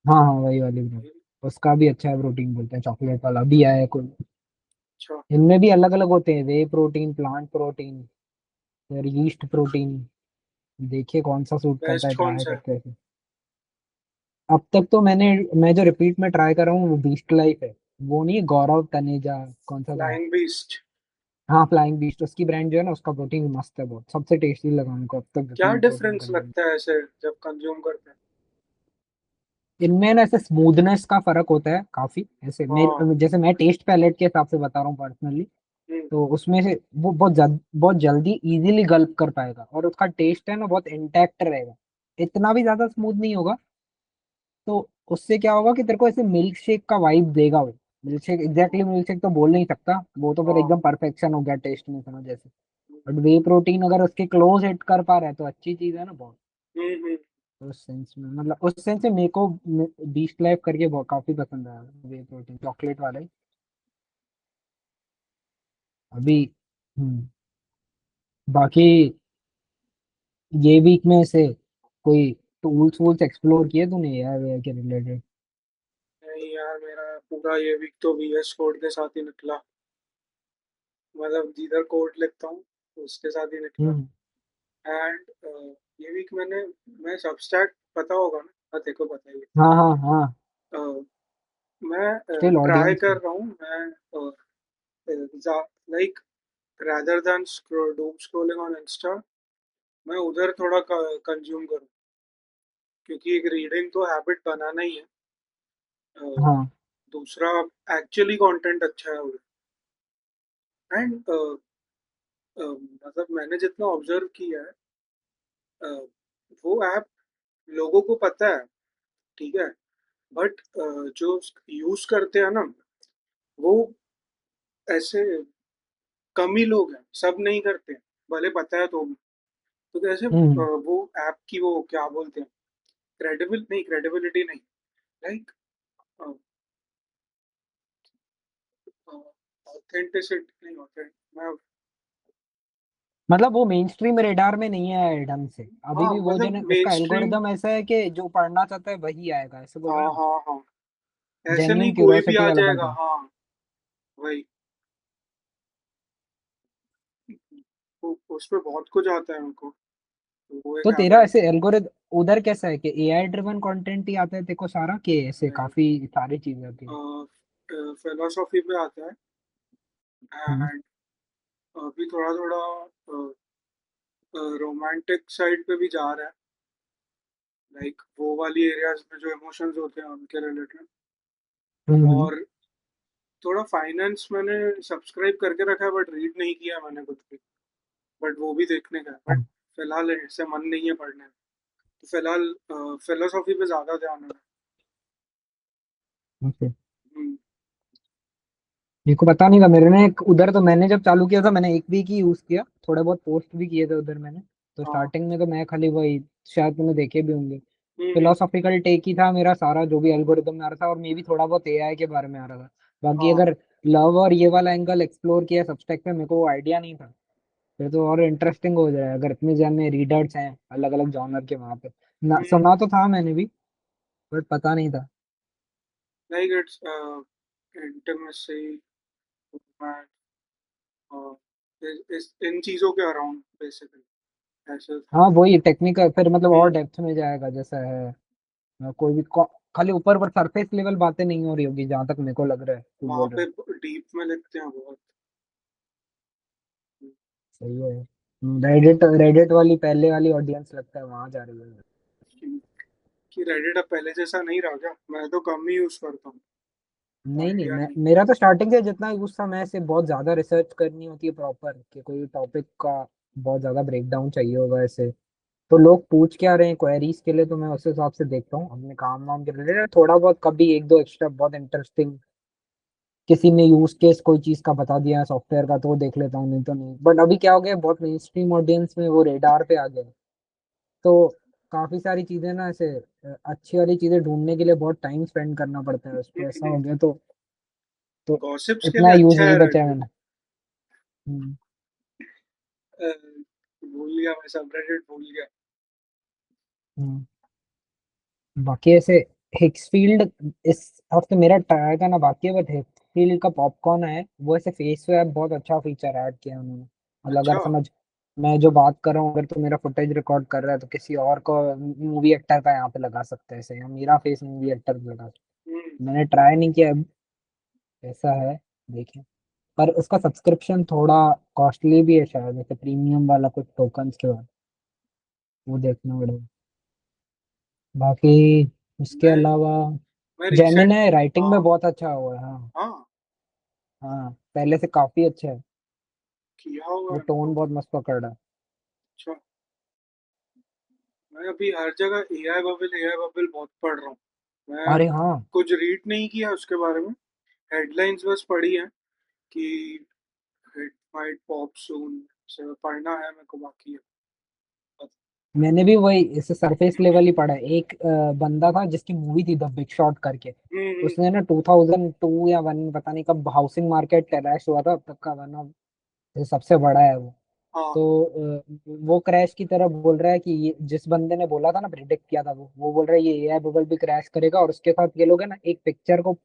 हाँ हाँ वही वाली ब्रांड, उसका भी अच्छा है प्रोटीन बोलते हैं, चॉकलेट वाला भी आया है कोई। अच्छा। इनमें भी अलग अलग होते हैं, वे प्रोटीन, प्लांट प्रोटीन, फिर ईस्ट प्रोटीन। देखिए कौन सा सूट करता है, बेस्ट कौन ट्राई सा है? करके ऐसे। अब तक तो मैं जो रिपीट में ट्राई कर रहा हूँ वो बीस्ट लाइफ है। वो नहीं, गौरव तनेजा, कौन सा था। Flying beast? हाँ फ्लाइंग बीस्ट, उसकी ब्रांड जो है ना, उसका प्रोटीन मस्त है, बहुत सबसे टेस्टी लगा उनको अब तक क्या जितने प्रोटीन डिफरेंस कंज्यूम। लगता है ऐसे जब कंज्यूम करते हैं? इनमें ना ऐसे स्मूथनेस का फर्क होता है काफी, ऐसे हाँ। मैं जैसे मैं टेस्ट पैलेट के हिसाब से बता रहा हूँ पर्सनली। हम्म। तो उसमें से वो बहुत जल्दी इजीली गल्प कर पाएगा, और उसका टेस्ट है ना बहुत इंटैक्ट रहेगा, इतना भी ज्यादा स्मूथ नहीं होगा। तो उससे क्या होगा कि तेरे को ऐसे मिल्क शेक का वाइब देगा वो। Milk shake exactly milk shake तो बोल नहीं सकता, वो तो फिर हाँ। एकदम परफेक्शन हो गया टेस्ट में समझ जैसे। बट वे प्रोटीन अगर उसके क्लोज हिट कर पा रहा है तो अच्छी चीज है ना बहुत। हम्म। उस सेंस में, मतलब उस सेंस से मेरे को बीस्ट लाइफ करके बहुत काफी पसंद आया, वे प्रोटीन चॉकलेट वाला ही अभी। हम्म, बाकी ये वीक में से कोई टूल्स वूल्स एक्सप्लोर किए तूने यार के रिलेटेड? नहीं यार, मेरा पूरा ये वीक तो वीएस कोड के साथ ही निकला। मतलब जिधर कोड लिखता हूँ उसके साथ ही निकला। हम्म, एंड ये वीक मैं सबस्टैक, पता होगा ना? हाँ, देखो पता ही हाँ हाँ हाँ, है। मैं स्टिल ट्राई ऑडियंस कर में। रहा हूँ मैं like rather than doom scrolling on Insta, मैं उधर थोड़ा कंज्यूम करूँ, क्योंकि एक रीडिंग तो हैबिट बनाना ही है। अ, हाँ। दूसरा, एक्चुअली कंटेंट अच्छा है उधर। एंड मतलब मैंने जितना ऑब्जर्व किया है, अ, वो ऐप लोगों को पता है, ठीक है, बट जो यूज करते हैं ना, वो ऐसे कम ही लोग हैं, सब नहीं करते हैं, भले पता है तो भी। तो कैसे हम्म। वो ऐप की वो क्या बोलते हैं, क्रेडिबिलिटी नहीं, लाइक ऑथेंटिसिटी नहीं, ऑथेंट मैं। मतलब वो मेन स्ट्रीम रेडार में नहीं है ढंग से अभी हाँ भी, वो जो मतलब ने मेन उसका स्ट्रीम। एल्गोरिदम ऐसा है कि जो पढ़ना चाहता है वही आएगा, ऐसे बोल रहे हाँ हैं। हाँ हाँ, ऐसे नहीं जेन्युइन कोई भी क्यूरियोसिटी आ वाला जाएगा, कंटेंट। हाँ वही। उस पे बहुत कुछ आता है उनको, तो वो एक तो तेरा हैबिट ऐसे एल्गोरिदम उधर कैसा है कि एआई ड्रिवन कंटेंट ही आता है तेरे को सारा, के ऐसे है। काफी सारी चीजें होती है? फिलोसॉफी पे आता है, हम्म। एंड अभी थोड़ा थोड़ा रोमांटिक साइड पे भी जा रहा है, लाइक वो वाली एरियाज में जो इमोशंस होते हैं उनके रिलेटेड। हम्म। और थोड़ा फाइनेंस मैंने सब्सक्राइब करके रखा है, बट रीड नहीं किया मैंने कुछ भी, बट वो भी देखने का है, बट फिलहाल ऐसे मन नहीं है पढ़ने में, तो फिलहाल फिलोसॉफी पे ज्यादा ध्यान है। ओके। हम्म, मेरे को पता नहीं था, मेरे ने उधर तो मैंने जब चालू किया था मैंने एक वीक ही यूज किया, थोड़े बहुत पोस्ट भी किए थे उधर मैंने। तो हाँ। स्टार्टिंग में तो मैं खाली वही, शायद तुमने देखे भी होंगे, हम्म। फिलोसॉफिकल टेक ही था मेरा सारा, जो भी एल्गोरिदम में आ रहा था, और मे भी थोड़ा बहुत एआई के बारे में आ रहा था। बाकी हाँ। अगर लव और ये वाला एंगल एक्सप्लोर किया सब्सटेक पे, मेरे को आइडिया नहीं था। फिर तो और इंटरेस्टिंग हो जाए अगर इतने जने रीडर्स हैं अलग अलग जॉनर के वहां पे। ना हम्म। सुना तो था मैंने भी, बट पता नहीं था। लाइक इट्स इंटीमेसी, इन चीजों के अराउंड बेसिकली, ऐसे था। हाँ वही टेक्निकल, फिर मतलब और हम्म। डेप्थ में जाएगा जैसा है। कोई भी खाली ऊपर ऊपर सरफेस लेवल बातें नहीं हो रही होगी जहां तक मेरे को लग रहा है तू वहां बोल रहा पे है। डीप में लिखते हैं बहुत। सही है। रेडिट रेडिट वाली पहले वाली ऑडियंस लगता है वहां जा रही है। कि रेडिट अब पहले जैसा नहीं रहा क्या? मैं तो कम ही यूज करता हूँ, तो नहीं नहीं, आइडिया मैं नहीं। मेरा तो स्टार्टिंग से जितना यूज था, मैं से बहुत ज्यादा रिसर्च करनी होती है प्रॉपर कि कोई टॉपिक का बहुत ज्यादा ब्रेक डाउन चाहिए होगा ऐसे। तो लोग पूछ क्या रहे हैं क्वेरीज के लिए, तो मैं उस हिसाब से देखता हूँ अपने काम वाम के रिलेटेड, थोड़ा बहुत कभी एक दो एक्स्ट्रा बहुत इंटरेस्टिंग किसी ने यूज केस कोई चीज का बता दिया सॉफ्टवेयर का, तो वो देख लेता हूँ, नहीं तो नहीं। बट अभी क्या हो गया, बहुत मेन स्ट्रीम ऑडियंस में वो रेडार पे आ गया है। तो काफी सारी चीजें ना ऐसे अच्छी वाली चीजें ढूंढने के लिए बहुत टाइम स्पेंड करना पड़ता है उस पर, ऐसा हो गया। तो गॉसिप्स के इतना लिए यूज अच्छा नहीं है बचा है रेडिट। मैंने। हम्म। भूल गया, मैं सब रेडिट भूल गया। हम्म। बाकी ऐसे हिक्सफील्ड इस हफ्ते मेरा ट्राई का ना बाकी है, बट हिक्सफील्ड का पॉपकॉर्न है वो, ऐसे फेस स्वैप बहुत अच्छा फीचर ऐड किया है उन्होंने। मतलब अगर अच्छा। समझ, मैं जो बात कर रहा हूँ अगर तो मेरा फुटेज रिकॉर्ड कर रहा है तो किसी और को मूवी एक्टर का यहाँ पे लगा सकते हैं ऐसे, या मेरा फेस मूवी एक्टर पे लगा सकते हम्म। हैं। मैंने ट्राई नहीं किया अब, ऐसा है, देखें। पर उसका सब्सक्रिप्शन थोड़ा कॉस्टली भी है शायद, जैसे प्रीमियम वाला कुछ टोकन्स के बाद, वो देखना पड़ेगा। बाकी उसके मैं अलावा मैं रिसेंट। जेमिनी राइटिंग में हाँ बहुत अच्छा हुआ है, हाँ। हाँ, हाँ पहले से काफी अच्छा है। किया होगा वो इनको। टोन बहुत मस्त पकड़ रहा है। अच्छा, मैं अभी हर जगह एआई बबल बहुत पढ़ रहा हूँ। मैं अरे हाँ। कुछ रीड नहीं किया उसके बारे में, हेडलाइंस बस पढ़ी है कि इट माइट पॉप सून, से पढ़ना है मेरे को, बाकी है। मैंने भी वही इसे सरफेस लेवल ही पढ़ा है। एक बंदा था जिसकी मूवी थी द बिग शॉट करके, हम्म। उसने ना 2002 या वन पता नहीं कब हाउसिंग मार्केट क्रैश हुआ था, तब का वन ऑफ सबसे बड़ा है वो। हाँ तो वो क्रैश की तरफ बोल रहा है कि ये जिस बंदे ने बोला था ना, प्रिडिक्ट किया था, वो बोल रहा है ये एआई बबल भी क्रैश करेगा, और उसके साथ ये लोग है ना एक पिक्चर को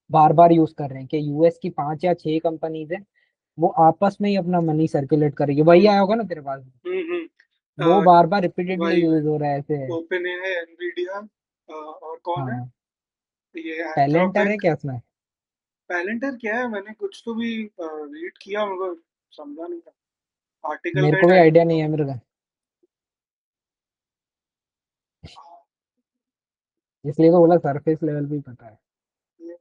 बार बार यूज कर रहे हैं कि यूएस की 5 या 6 कंपनीज है, वो आपस में ही अपना मनी सर्कुलेट करेगी। वही आया होगा ना तेरे पास, वो अ, बार बार रिपीटेडली वही यूज वही हो रहा है ऐसे। ओपन एआई, एनवीडिया, और कौन है हाँ। ये, टैलेंटर है एंथ्रोपिक। क्या उसमें? पैलेंटर क्या है? मैंने कुछ तो भी रीड किया, मगर समझा नहीं था, आर्टिकल मेरे का ही को भी टाइटल आइडिया था। नहीं है मेरे को, इसलिए तो बोला सरफेस लेवल भी पता है। ये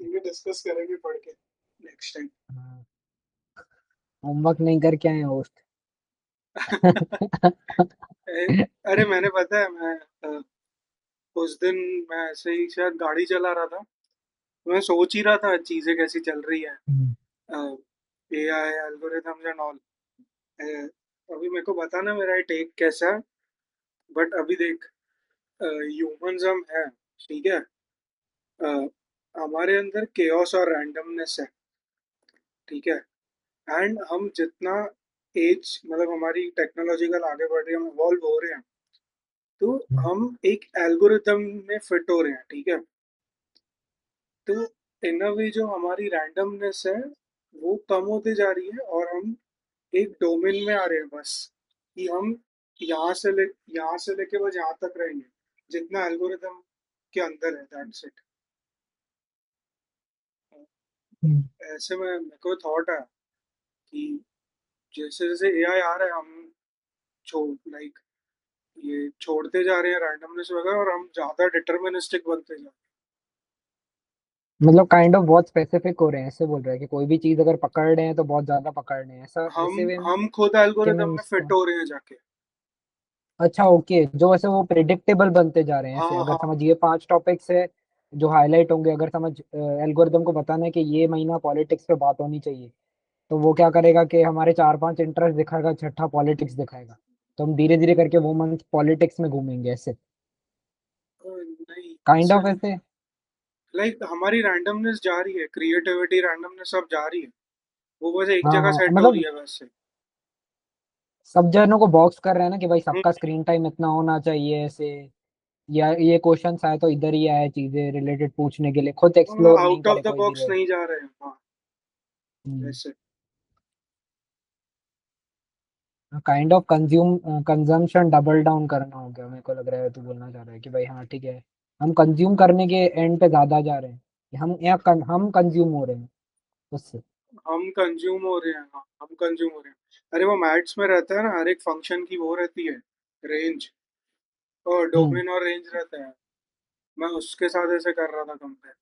ये डिस्कस करेंगे पढ़ के नेक्स्ट टाइम। हाँ, होमवर्क नहीं करके आए होस्ट। अरे मैंने पता है, मैं उस दिन मैं ऐसे ही शायद गाड़ी चला रहा था, तो मैं सोच ही रहा था चीजें कैसी चल रही है, ए आई एल्गोरिथम्स एंड ऑल। अभी मेरे को बताना मेरा टेक कैसा है, बट अभी देख, ह्यूमंस हम हैं, ठीक है, अ, हमारे अंदर केओस और रैंडमनेस है, ठीक है, एंड हम जितना एज मतलब हमारी टेक्नोलॉजिकल आगे बढ़ रही है, हम इवॉल्व हो रहे हैं, तो हम एक एल्गोरिथम में फिट हो रहे हैं, ठीक है। तो इन अ वे जो हमारी रैंडमनेस है वो कम होती जा रही है, और हम एक डोमेन में आ रहे हैं बस, कि हम यहाँ से लेके बस यहाँ तक रहेंगे, जितना एल्गोरिथम के अंदर है, दैट्स इट। ऐसे में मेरे को थॉट है कि जैसे जैसे एआई आ रहा है, हम छोड़ लाइक ये छोड़ते जा रहे हैं रैंडमनेस वगैरह, और हम ज्यादा डिटर्मिनिस्टिक बनते जा रहे मतलब काइंड ऑफ बहुत स्पेसिफिक हो रहे हैं, ऐसे बोल रहे हैं कि कोई भी चीज अगर पकड़ रहे हैं तो बहुत ज्यादा पकड़ रहे हैं, ऐसा हैं। ऐसे वे में हम खुद कि मैं एल्गोरिथम में फिट इसको। हो रहे हैं जाके। अच्छा ओके, जो ऐसे वो प्रिडिक्टेबल बनते जा रहे हैं, ऐसे हाँ अगर हाँ। समझ ये 5 टॉपिक्स है जो हाईलाइट होंगे, अगर समझ एल्गोरिदम को बताना है कि ये महीना पॉलिटिक्स पे बात होनी चाहिए, तो वो क्या करेगा कि हमारे 4-5 इंटरेस्ट दिखाएगा, छठा पॉलिटिक्स दिखाएगा, तो हम धीरे धीरे करके वो मंथ पॉलिटिक्स में घूमेंगे ऐसे, नहीं काइंड ऐसे ऑफ नहीं, ऐसे। लाइक हमारी रैंडमनेस जा रही है, क्रिएटिविटी रैंडमनेस सब जा रही है, वो बस एक हाँ जगह हाँ, सेट हो रही मतलब है वैसे। सब जनों को बॉक्स कर रहे हैं ना कि भाई हम्म, सबका स्क्रीन टाइम इतना होना चाहिए ऐसे, या ये क्वेश्चन आए तो इधर ही आए चीजें रिलेटेड पूछने के लिए, खुद एक्सप्लोर नहीं आउट ऑफ करे द कोई भी बॉक्स लोग। नहीं जा रहे हैं, हाँ वैसे। Kind of consumption double down करना हो गया, मेरे को लग रहा है तू बोलना चाह रहा है कि भाई हाँ ठीक है, हम कंज्यूम करने के एंड पे ज्यादा जा रहे हैं, कि हम कंज्यूम हो रहे हैं उससे। हम कंज्यूम हो रहे हैं, हाँ हम कंज्यूम हो रहे हैं। अरे वो मैथ्स में रहता है ना, हर एक फंक्शन की वो रहती है, रेंज, और हम्म डोमेन और रेंज रहता है। मैं उसके साथ ऐसे कर रहा था कंपेयर।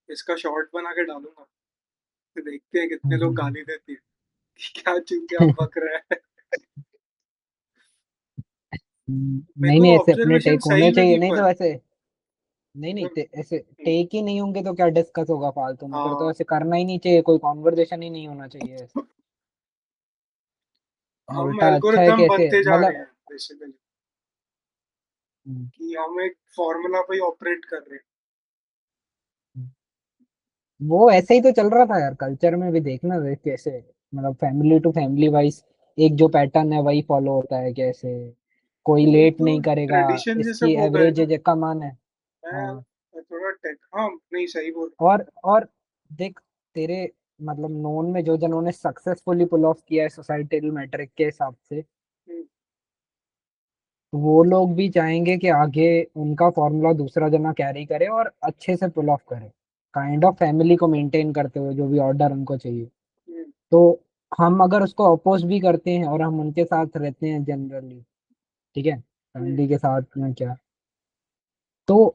इसका शॉर्ट बना के डालूंगा, तो देखते हैं कितने लोग हम्म। गाली देते हैं कि क्या चूतिया बक रहा है। मेरे नहीं को नहीं, ऐसे अपने ऑब्जर्वेशन टेक सही होने चाहिए, लगी नहीं पर। तो ऐसे नहीं नहीं, मतलब, ऐसे हम्म, टेक ही नहीं होंगे तो क्या डिस्कस होगा फालतू में, फिर तो हाँ, ऐसे करना ही नहीं चाहिए, कोई कॉन्वर्जेशन ही नहीं होना चाहिए ऐसे। हम उल्टा अच्छा है एल्गोरिथम कि ऐसे बनते जा रहे मतलब हैं बेसिकली, हम्म, कि हम एक फॉर्मूला पे ही ऑपरेट कर रहे वो ऐसे ही तो चल रहा था यार, कल्चर में भी देखना देख कैसे, मतलब फैमिली टू फैमिली वाइज एक जो पैटर्न है वही फॉलो होता है कैसे, कोई हैं। ये लेट तो नहीं करेगा, ट्रेडिशन जैसे इसकी हो गए एवरेज ना। एज कम आना है। हाँ, मैं थोड़ा टेक, हाँ नहीं सही बोल। और देख तेरे मतलब नोन में जो जनों ने सक्सेसफुली पुल ऑफ किया है सोसाइटल मैट्रिक के हिसाब से, हम्म, वो लोग भी चाहेंगे कि आगे उनका फॉर्मूला दूसरा जना कैरी करे और अच्छे से पुल ऑफ करे, काइंड ऑफ फैमिली को मेंटेन करते हुए जो भी ऑर्डर उनको चाहिए। हम्म, तो हम अगर उसको अपोज भी करते हैं और हम उनके साथ रहते हैं जनरली, ठीक है, हम्म, फैमिली के साथ में क्या, तो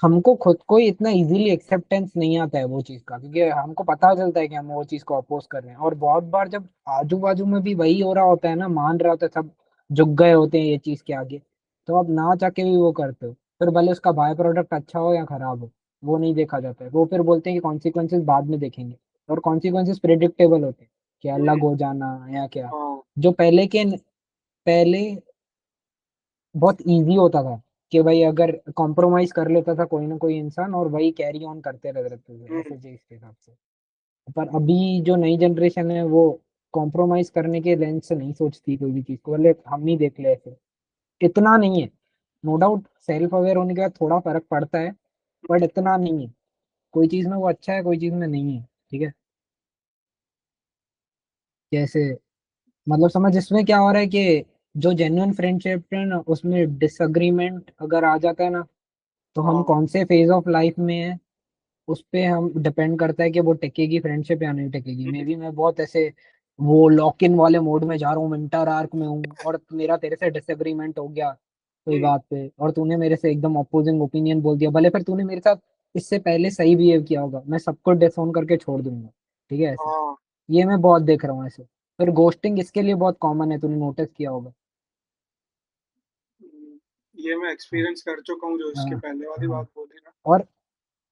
हमको खुद को ही इतना इजीली एक्सेप्टेंस नहीं आता है वो चीज का, क्योंकि हमको पता चलता है कि हम वो चीज को अपोज कर रहे हैं, और बहुत बार जब आजू बाजू में भी वही हो रहा होता है ना, मान रहा होता है, सब झुक गए होते हैं ये चीज के आगे, तो आप ना चाह के भी वो करते हो, फिर भले उसका बाय प्रोडक्ट अच्छा हो या खराब हो, वो नहीं देखा जाता है, वो फिर बोलते हैं कि कॉन्सिक्वेंसेज बाद में देखेंगे, और कॉन्सिक्वेंसेज प्रिडिक्टेबल होते हैं कि अलग हम्म, हो जाना या क्या, हाँ, जो पहले बहुत इजी होता था कि भाई अगर कॉम्प्रोमाइज कर लेता था कोई ना कोई इंसान और वही कैरी ऑन करते रहते थे हम्म, ऐसे चीज के हिसाब से। पर अभी जो नई जनरेशन है वो कॉम्प्रोमाइज करने के लेंस से नहीं सोचती कोई भी चीज को, भले हम ही देख ले ऐसे, इतना नहीं है, नो डाउट सेल्फ अवेयर होने के बाद थोड़ा फर्क पड़ता है, बट इतना नहीं है, कोई चीज में वो अच्छा है कोई चीज में नहीं है, ठीक है, कैसे, मतलब समझ इसमें क्या हो रहा है कि जो जेन्युइन फ्रेंडशिप है ना उसमें डिसअग्रीमेंट अगर आ जाता है ना, तो हम हाँ, कौन से फेज ऑफ लाइफ में हैं उस पे हम डिपेंड करता है कि वो टिकेगी फ्रेंडशिप या नहीं टिकेगी। मे बी मैं बहुत ऐसे वो लॉक इन वाले मोड में जा रहा हूँ, विंटर आर्क में हूँ, और मेरा तेरे से डिसएग्रीमेंट हो गया कोई हम्म। बात पे, और तूने मेरे से एकदम अपोजिंग ओपिनियन बोल दिया, भले फिर तूने मेरे साथ इससे पहले सही बिहेव किया होगा, मैं सबको डिसओन करके छोड़ दूंगा। ठीक है ऐसे। हाँ। ये मैं बहुत देख रहा हूँ ऐसे। फिर गोस्टिंग इसके लिए बहुत कॉमन है, तूने नोटिस किया होगा। हम्म, ये मैं हाँ एक्सपीरियंस कर चुका हूँ, जो इसके हाँ पहले वाली हाँ। बात बोली ना। और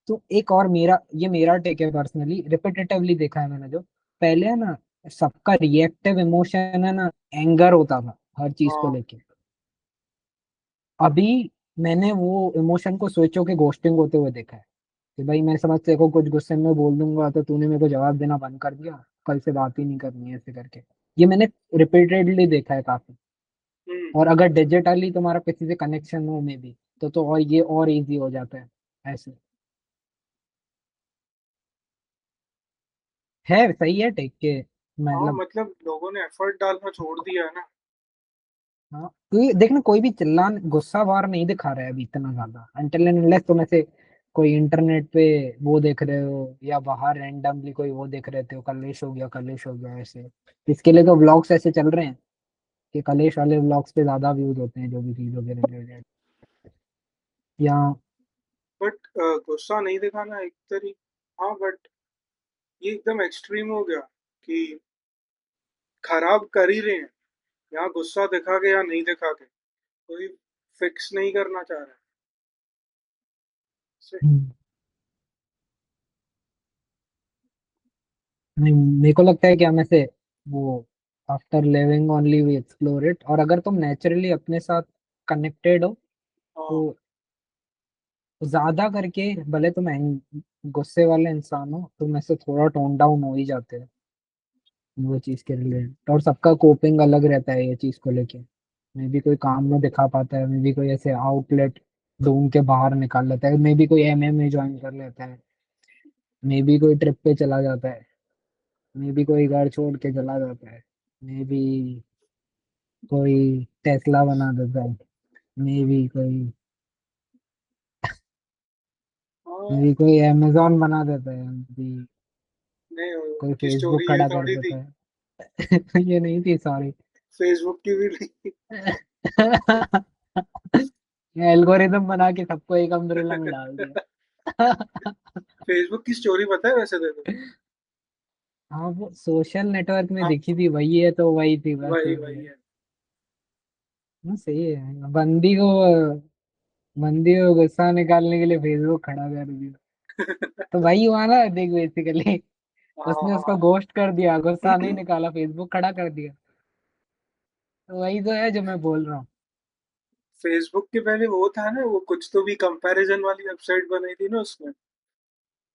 तो एक और मेरा, ये मेरा टेक है पर्सनली, रिपीटेटिवली देखा है मैंने जो, पहले है ना सबका रिएक्टिव इमोशन है ना, एंगर होता था हर चीज को हाँ। लेके। अभी मैंने वो इमोशन को स्विच होके घोस्टिंग होते हुए देखा है कि भाई मैं समझ तेरे को कुछ गुस्से में बोल दूंगा तो तूने मेरे को जवाब देना बंद कर दिया, कल से बात ही नहीं करनी है ऐसे करके। ये मैंने रिपीटेडली देखा है काफी। हम्म। और अगर डिजिटली तुम्हारा किसी से कनेक्शन हो में भी, तो और ये और इजी हो जाता है ऐसे। है सही है टेक के, हाँ, मतलब। मतलब लोगों ने एफर्ट डालना छोड़ दिया है ना। हाँ क्योंकि देखना कोई भी चिल्लान गुस्सा वार नहीं दिखा रहा है अभी इतना ज्यादा, अनटिल एंड अनलेस तुम ऐसे कोई इंटरनेट पे वो देख रहे हो, या बाहर रैंडमली कोई वो देख रहे हो, कलेश हो गया ऐसे। इसके लिए तो व्लॉग्स ऐसे चल रहे हैं कि कलेश वाले व्लॉग्स पे ज्यादा व्यूज होते हैं, जो भी चीज वगैरह रिलेटेड। या बट गुस्सा नहीं दिखाना एक तरीका, हाँ, बट ये एकदम एक्सट्रीम हो गया कि खराब कर ही रहे हैं, यहाँ गुस्सा दिखा के या नहीं दिखा के कोई फिक्स नहीं करना चाह रहा है से। हम्म, नहीं मेरे को लगता है कि हम ऐसे वो after living only we explore it, और अगर तुम नेचुरली अपने साथ कनेक्टेड हो हाँ। तो ज्यादा करके, भले तुम गुस्से वाले इंसान हो, तुम ऐसे थोड़ा टोन डाउन हो ही जाते हैं वो चीज के रिलेटेड। और सबका कोपिंग अलग रहता है ये चीज को लेके। मे बी कोई काम में दिखा पाता है, मे बी कोई ऐसे आउटलेट ढूंढ के बाहर निकाल लेता है, मे बी कोई एमएमए ज्वाइन कर लेता है, मे बी कोई ट्रिप पे चला जाता है, मे बी कोई घर छोड़ के चला जाता है, मे बी कोई टेस्ला बना देता है, मे बी कोई, मे हाँ। बी कोई अमेजोन बना देता है, maybe नहीं, कोई उनकी फेसबुक स्टोरी ये खड़ा कर थोड़ी थी। देता है। ये नहीं थी, सॉरी। फेसबुक की भी नहीं। एल्गोरिदम बना के सबको एक अम्ब्रेला में डाल दिया। फेसबुक की स्टोरी पता है वैसे देखो। हाँ वो सोशल नेटवर्क में हाँ, दिखी थी, वही है तो वही थी बस। वही वही है। सही है। बंदी को गुस्सा निकालने के लिए फेसबुक खड़ा कर दिया, तो वही हुआ ना देख बेसिकली। हाँ उसने उसको हाँ। गोस्ट कर दिया, गुस्सा नहीं निकाला, फेसबुक खड़ा कर दिया। तो वही तो है जो मैं बोल रहा हूँ। फेसबुक के पहले वो था ना, वो कुछ तो भी कंपैरिजन वाली वेबसाइट बनाई थी ना उसने,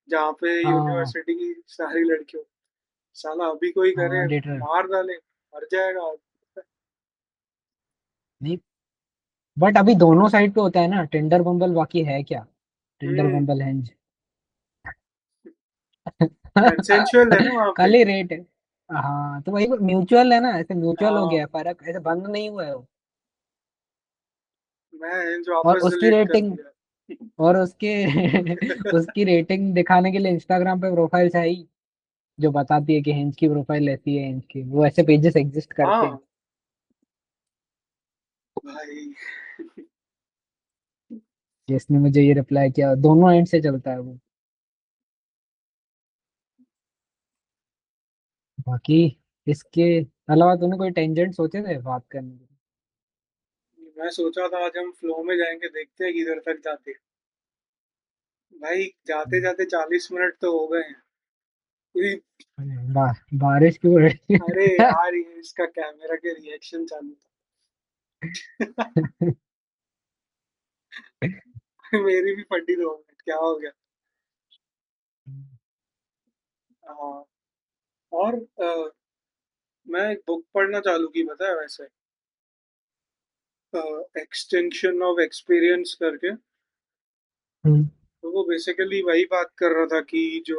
जहाँ पे हाँ यूनिवर्सिटी की सारी लड़कियों, साला अभी कोई हाँ करे, एडिटर। मार डाले, मर जाएगा। नहीं, बट अभी दोनों साइड पे होता है ना, टिंडर बम्बल बाकी है क्या? टिंडर हम्म। बम्बल हेंज। कंसेंशुअल है ना वहाँ पे। खाली रेट है। हाँ तो वही म्यूचुअल है ना, ऐसे म्यूचुअल हो हाँ। गया है, फर्क ऐसे बंद नहीं हुआ है वो। मैं जो और वापस उसकी डिलीट कर रेटिंग, दिया। और उसके उसकी रेटिंग दिखाने के लिए इंस्टाग्राम पे प्रोफाइल है ही, जो बताती है कि हिंज की प्रोफाइल ऐसी है, हिंज की, वो ऐसे पेजेस एग्जिस्ट करते हैं। हाँ भाई। जिसने मुझे ये रिप्लाई किया, दोनों एंड से चलता है वो। बाकी इसके अलावा तूने कोई टेंजेंट सोचे थे बात करने के? मैं सोचा था आज हम फ्लो में जाएंगे, देखते हैं किधर तक जाते हैं। भाई जाते जाते 40 मिनट तो हो गए हैं। कोई- बारिश क्यों हो रही अरे है? यार, ये इसका कैमरा के रिएक्शन चालू था। मेरी भी फटी 2 मिनट, क्या हो गया। हाँ। और मैं एक बुक पढ़ना चालू की, पता है वैसे, एक्सटेंशन ऑफ एक्सपीरियंस करके। हम्म, तो वो बेसिकली वही बात कर रहा था कि जो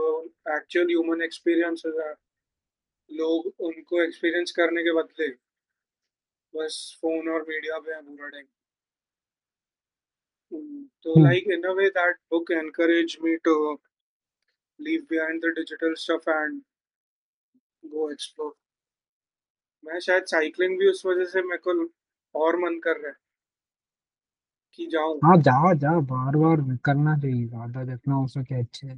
एक्चुअल ह्यूमन एक्सपीरियंस है, लोग उनको एक्सपीरियंस करने के बदले बस फोन और मीडिया पे है पूरा टाइम। तो hmm, like in a way that book encourage me to leave behind the digital stuff and go explore. मैं शायद साइकिलिंग भी उस वजह से मेरे को और मन कर रहा है कि जाऊं। हाँ जाओ जाओ, बार बार करना चाहिए, ज्यादा जितना हो सके अच्छे।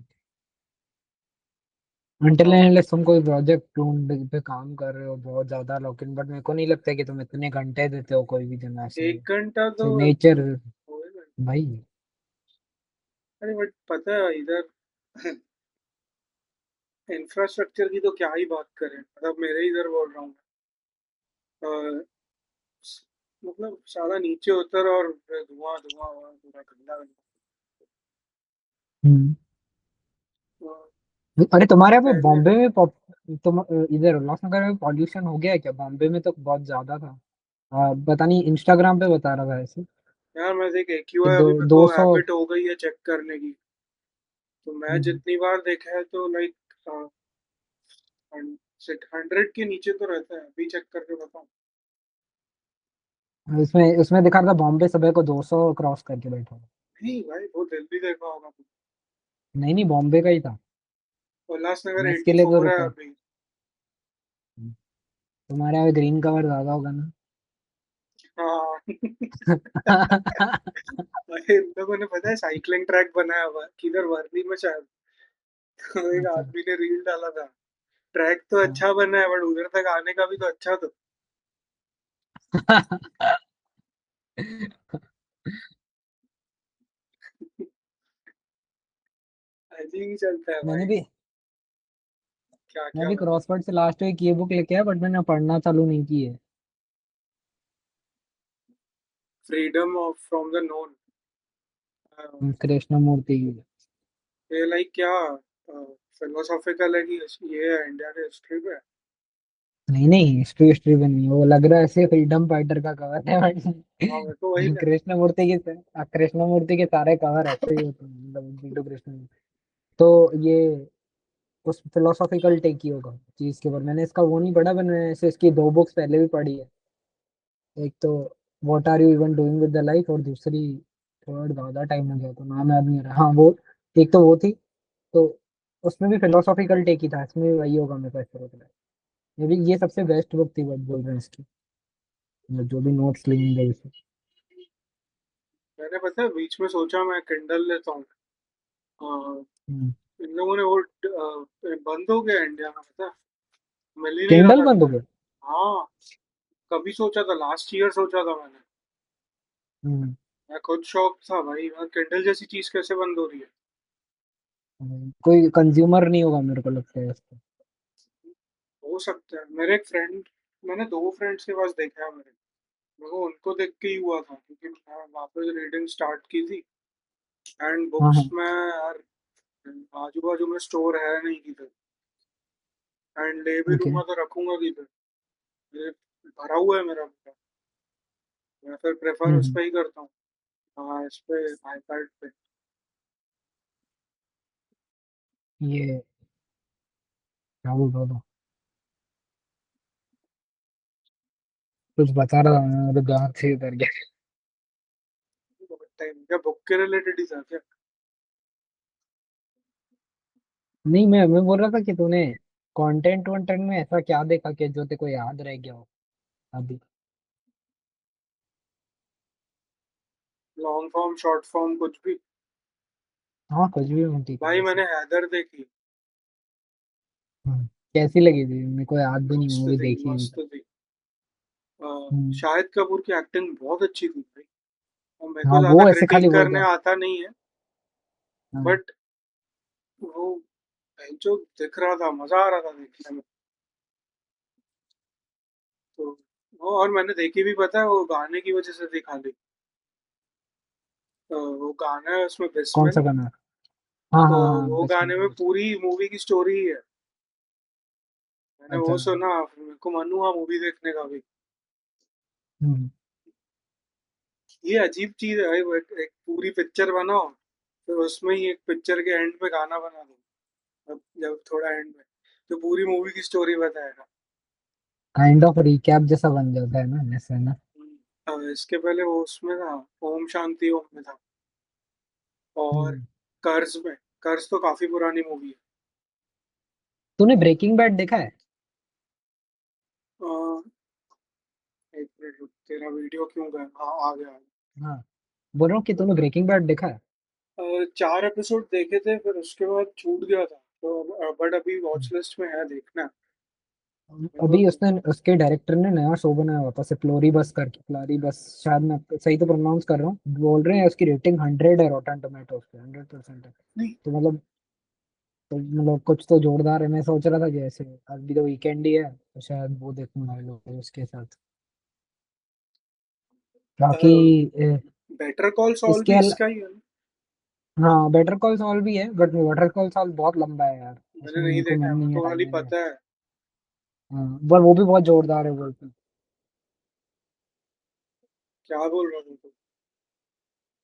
अनटिल हाँ, अनलेस तुम कोई प्रोजेक्ट ढूंढ पे काम कर रहे हो बहुत ज्यादा, लेकिन बट मेरे को नहीं लगता कि तुम इतने घंटे देते हो कोई भी दिन ऐसे। 1 घंटा तो नेचर होएगा। भाई। अरे बट पता है इधर इंफ्रास्ट्रक्चर की तो क्या ही बात करें, मतलब मेरे इधर बोल रहा हूँ मैं। मतलब सारा नीचे उतर और धुआं धुआं हुआ पूरा गंदा गंदा। हम्म। तो अरे तुम्हारे यहाँ पे पहले बॉम्बे में तुम इधर उल्लासनगर में पॉल्यूशन हो गया है क्या? बॉम्बे में तो बहुत ज्यादा था। पता नहीं, इंस्टाग्राम पे बता रहा था ऐसे यार मैं देख कि एक्यूआई अभी मेरे को 200। हैबिट हो गई है चेक करने की। तो मैं जितनी बार देखा है तो लाइक 100 के नीचे तो रहता है, अभी चेक करके बताऊँ। उसमें उसमें दिखा था बॉम्बे सुबह को 200 क्रॉस करके बैठा था। नहीं भाई वो दिल्ली देखा होगा तू। नहीं नहीं, बॉम्बे का ही था। उल्लासनगर मैं इसके लिए तो 84 है रुका। अभी। तुम्हारे यहाँ ग्रीन कवर ज्यादा होगा ना? हाँ भाई इन लोगों ने पता है साइकिलिंग ट्रैक बनाया हुआ है किधर वर्ली में शायद। तो एक अच्छा। आदमी ने रील डाला था। ट्रैक तो हाँ। अच्छा बना है बट उधर तक आने का भी तो अच्छा तो। अजीब ही चलता है मैंने भाई। भी क्या मैं क्या भी बना। क्रॉसवर्ड से लास्ट वीक ये बुक लेके आया, बट मैंने पढ़ना चालू नहीं की है। Freedom of from the known. Krishnamurti की। ये लाइक क्या फिलोसॉफिकल है कि ये है इंडिया के हिस्ट्री पे। नहीं नहीं, हिस्ट्री हिस्ट्री भी नहीं है। वो लग रहा है ऐसे फ्रीडम फाइटर का कवर है हाँ मेरे को वही बट लगा। कृष्ण मूर्ति के सारे कवर ऐसे ही होते हैं, मतलब बिटू कृष्ण मूर्ति। तो ये उस फिलोसॉफिकल टेक ही होगा चीज के ऊपर। मैंने इसका वो नहीं पढ़ा, पर मैंने ऐसे इसकी दो बुक्स पहले भी पढ़ी है। एक तो what are you even doing with the life, और दूसरी थर्ड ज्यादा टाइम हो गया तो नाम याद नहीं आ रहा। हाँ वो, एक तो वो थी। तो उसमें भी फिलोसॉफिकल टेक ही था, इसमें भी वही होगा मेरे को ऐसा लग रहा है। मे बी ये सबसे बेस्ट बुक थी, बट बोल रहे हैं इसकी, मतलब जो भी नोट्स लेंगे उसे। मैंने पता है बीच में सोचा मैं किंडल लेता हूँ। हम्म। इन लोगों ने वो बंद हो गया इंडिया में पता है। मिल ही नहीं रहा किंडल था बंद हो किधर। गया? हाँ कभी सोचा था लास्ट ईयर सोचा था मैंने। हम्म। मैं खुद शौक था भाई, मैं किंडल जैसी चीज कैसे बंद हो रही है। कोई कंज्यूमर नहीं होगा मेरे को लगता है इसका। हो सकता है मेरे एक फ्रेंड, मैंने दो फ्रेंड्स के पास देखा है मेरे को उनको देख के ही हुआ था क्योंकि मैं वापस रीडिंग स्टार्ट की थी। एंड हाँ बुक्स हाँ। में यार आजू बाजू में स्टोर है नहीं किधर। एंड ले भी ओके। लूंगा तो रखूंगा किधर। ये भरा हुआ है मेरा पूरा। मैं फिर प्रेफर उस हम्म। पे ही करता हूँ। हाँ इस पे आईपैड पे। ये क्या बोल रहा था? कुछ बता रहा था मैं, मेरे दिमाग से उतर गया। बहुत टाइम क्या बुक के रिलेटेड ही था क्या। नहीं, मैं बोल रहा था कि तूने कंटेंट वंटेंट में ऐसा क्या देखा कि जो तेरे को याद रह गया हो अभी? लॉन्ग फॉर्म शॉर्ट फॉर्म कुछ भी। हाँ कुछ भी होती है भाई वैसे। मैंने हैदर देखी। कैसी लगी थी? मेरे को याद भी नहीं, मस्त मूवी थी देखी नहीं। मस्त थी। हम्म। शाहिद कपूर की एक्टिंग बहुत अच्छी थी भाई। और मेरे को हाँ ज्यादा वो ऐसे खाली क्रिटिक वो करने था। आता नहीं है हाँ। बट वो जो दिख रहा था मजा आ रहा था देखने में। तो और मैंने देखी भी पता है वो गाने की वजह से दिखा दी। वो गाना है उसमें कौन सा बिस्मिल। गाना? हाँ तो हाँ हाँ, वो बस गाने में में। पूरी मूवी की स्टोरी ही है। मैंने अच्छा। वो सुना फिर मेरे को मन हुआ मूवी देखने का भी। हम्म। ये अजीब चीज है भाई, वो एक पूरी पिक्चर बनाओ फिर उसमें ही एक पिक्चर के एंड पे गाना बना दो। अब जब थोड़ा एंड में तो पूरी मूवी की स्टोरी बताएगा। काइंड ऑफ रिकैप जैसा बन जाता है ना ऐसा, है ना? इसके पहले वो उसमें था ओम शांति ओम में था। और हम्म। कर्ज में। कर्ज तो काफी पुरानी मूवी है। तूने ब्रेकिंग बैड देखा है? अ, एक मिनट रुक, तेरा वीडियो क्यों गया? हाँ, आ गया। हाँ, बोल रहा हूँ कि तूने ब्रेकिंग बैड देखा है? 4 एपिसोड देखे थे, फिर उसके बाद छूट गया था, तो बट अभी वॉच लिस्ट में है, देखना है मेरे को अभी तो। उसने उसके डायरेक्टर ने नया शो बनाया हुआ था, फ्लोरी बस करके, फ्लोरी बस, शायद मैं सही तो प्रोनाउंस कर रहा हूँ। बोल रहे हैं उसकी रेटिंग 100 है, रॉटन टोमेटोज पे 100% है। नहीं। तो मतलब कुछ तो जोरदार है। मैं सोच रहा था कि ऐसे अभी तो वीकेंड ही है, तो शायद वो देखूंगा ये लोग उसके साथ। बाकी बेटर कॉल सॉल इसके भी अल... इसका ही है ना? हाँ, बेटर कॉल सॉल भी है, बट बेटर कॉल सॉल बहुत लंबा है यार। मैंने इसमें नहीं मेरे को देखा मन है, मेरे नहीं है को टाइम खाली देने का। पता है। हाँ, पर वो भी बहुत जोरदार है बोलते हैं। क्या बोल रहा हूँ तो?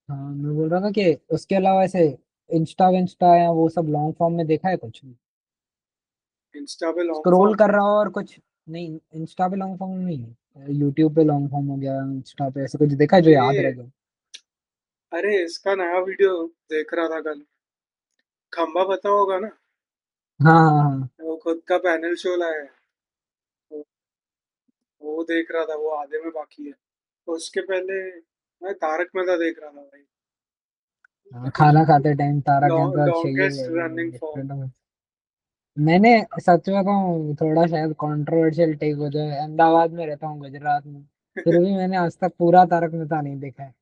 हाँ, मैं बोल रहा था कि उसके अलावा ऐसे इंस्टा विंस्टा या वो सब लॉन्ग फॉर्म में देखा है कुछ? इंस्टा पे लॉन्ग स्क्रॉल फॉर्म? कर रहा हो और कुछ नहीं, इंस्टा पे लॉन्ग फॉर्म नहीं, यूट्यूब पे लॉन्ग फॉर्म हो गया, इंस्टा पे ऐसे कुछ देखा है जो अरे, याद रह गया? अरे इसका नया वीडियो देख रहा था कल। खंबा पता होगा ना? हाँ हाँ हाँ। वो खुद का पैनल शो लाया है। वो वो देख रहा था, वो आधे में बाकी है। तो उसके पहले मैं तारक मेहता देख रहा था भाई। हाँ, खाना खाते टाइम तारक मेहता चाहिए लॉन्गेस्ट रनिंग फॉर्म। डिफरेंट। मैंने सच में कहूँ, थोड़ा शायद कंट्रोवर्शियल टेक हो जाए, अहमदाबाद में रहता हूँ, गुजरात में, फिर भी मैंने आज तक पूरा तारक मेहता नहीं देखा है।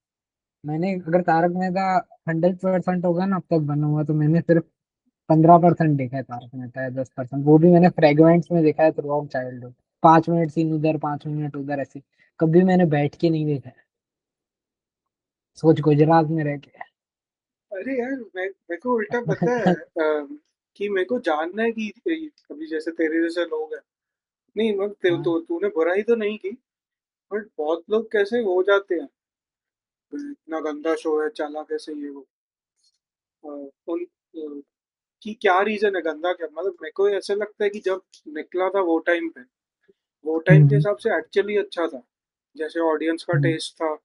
मैंने, अगर तारक मेहता 100% होगा ना अब तक बना हुआ, तो मैंने सिर्फ 15% देखा है तारक मेहता, है 10%, वो भी मैंने फ्रेगमेंट्स में देखा है throughout childhood. 5 minute scene उधर, 5 मिनट उधर, ऐसे कभी मैंने बैठ के नहीं देखा है। सोच, गुजरात में रह के। अरे यार, मैं मेरे को उल्टा पता है, कि मेरे को जानना है कि अभी जैसे तेरे जैसे लोग हैं। नहीं मतलब हाँ। तूने बुराई तो नहीं की, बट बहुत लोग कैसे हो जाते हैं, इतना गंदा शो है, चला कैसे ये वो। अ, उन की क्या रीजन है गंदा? क्या मतलब, मेरे को ऐसा लगता है कि जब निकला था वो टाइम पे, वो टाइम के हम्म हिसाब से एक्चुअली अच्छा था, जैसे ऑडियंस का हम्म टेस्ट था।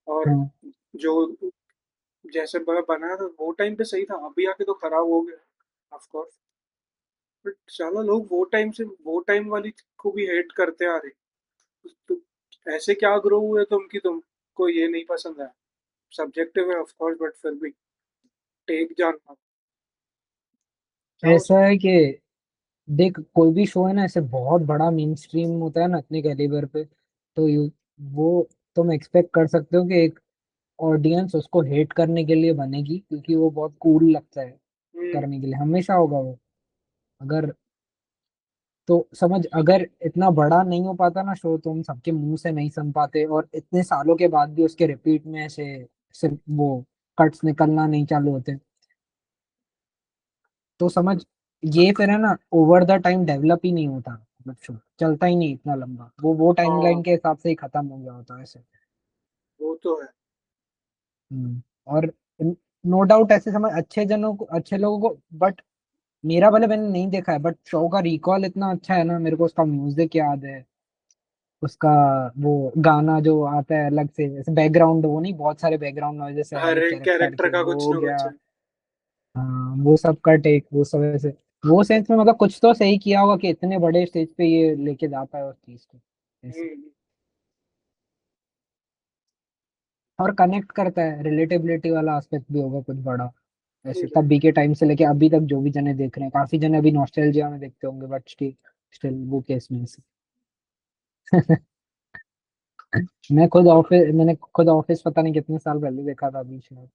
और हम्म। जो जैसे बना था वो टाइम पे सही था, अभी आके तो खराब हो गया ऑफ कोर्स। बट साला लोग वो टाइम से वो टाइम वाली को भी हेट करते आ रहे। तो ऐसे क्या ग्रो हुए तुम कि तुमको ये नहीं पसंद है? सब्जेक्टिव है ऑफ कोर्स, बट फिर भी टेक जानना क्या हो ऐसा सकता है कि देख, कोई भी शो है ना ऐसे बहुत बड़ा मेन स्ट्रीम होता है ना इतने कैलिबर पे, तो वो तुम एक्सपेक्ट कर सकते हो कि एक ऑडियंस उसको हेट करने के लिए बनेगी, क्योंकि वो बहुत कूल लगता है है। करने के लिए, हमेशा होगा वो। अगर, तो समझ, अगर इतना बड़ा नहीं हो पाता ना शो, तो हम सबके मुंह से नहीं सुन पाते, और इतने सालों के बाद भी उसके रिपीट में ऐसे सिर्फ वो कट्स निकलना नहीं चालू होते, तो समझ, ये फिर है ना, ओवर द टाइम डेवलप ही नहीं होता, मतलब शो चलता ही नहीं इतना लंबा, वो हाँ, टाइमलाइन के हिसाब से ही खत्म हो गया होता है ऐसे। वो तो है। और नो डाउट ऐसे समझ, अच्छे जनों को, अच्छे लोगों को, बट मेरा भले मैंने नहीं देखा है, बट शो का रिकॉल इतना अच्छा है ना, मेरे को उसका म्यूजिक याद है, उसका वो गाना जो आता है अलग से, जैसे बैकग्राउंड, वो नहीं, बहुत सारे बैकग्राउंड नॉइजेस है हर हर एक एक कैरेक्टर कैरेक्टर के, का वो कुछ हो ना गया। कुछ है। हाँ, वो सब का टेक, वो सब ऐसे, वो सेंस में मतलब कुछ तो सही किया होगा कि इतने बड़े स्टेज पे ये लेके जा पाए उस चीज को ऐसे। हम्म, और कनेक्ट करता है, रिलेटेबिलिटी वाला एस्पेक्ट भी होगा कुछ बड़ा ऐसे, हम्म। तब बी के टाइम से लेके अभी तक जो भी जने देख रहे हैं, काफी जने अभी नॉस्टैल्जिया में देखते होंगे, बट स्टिल स्टिल वो केस में से। मैंने खुद ऑफिस पता नहीं कितने साल पहले देखा था अभी शायद,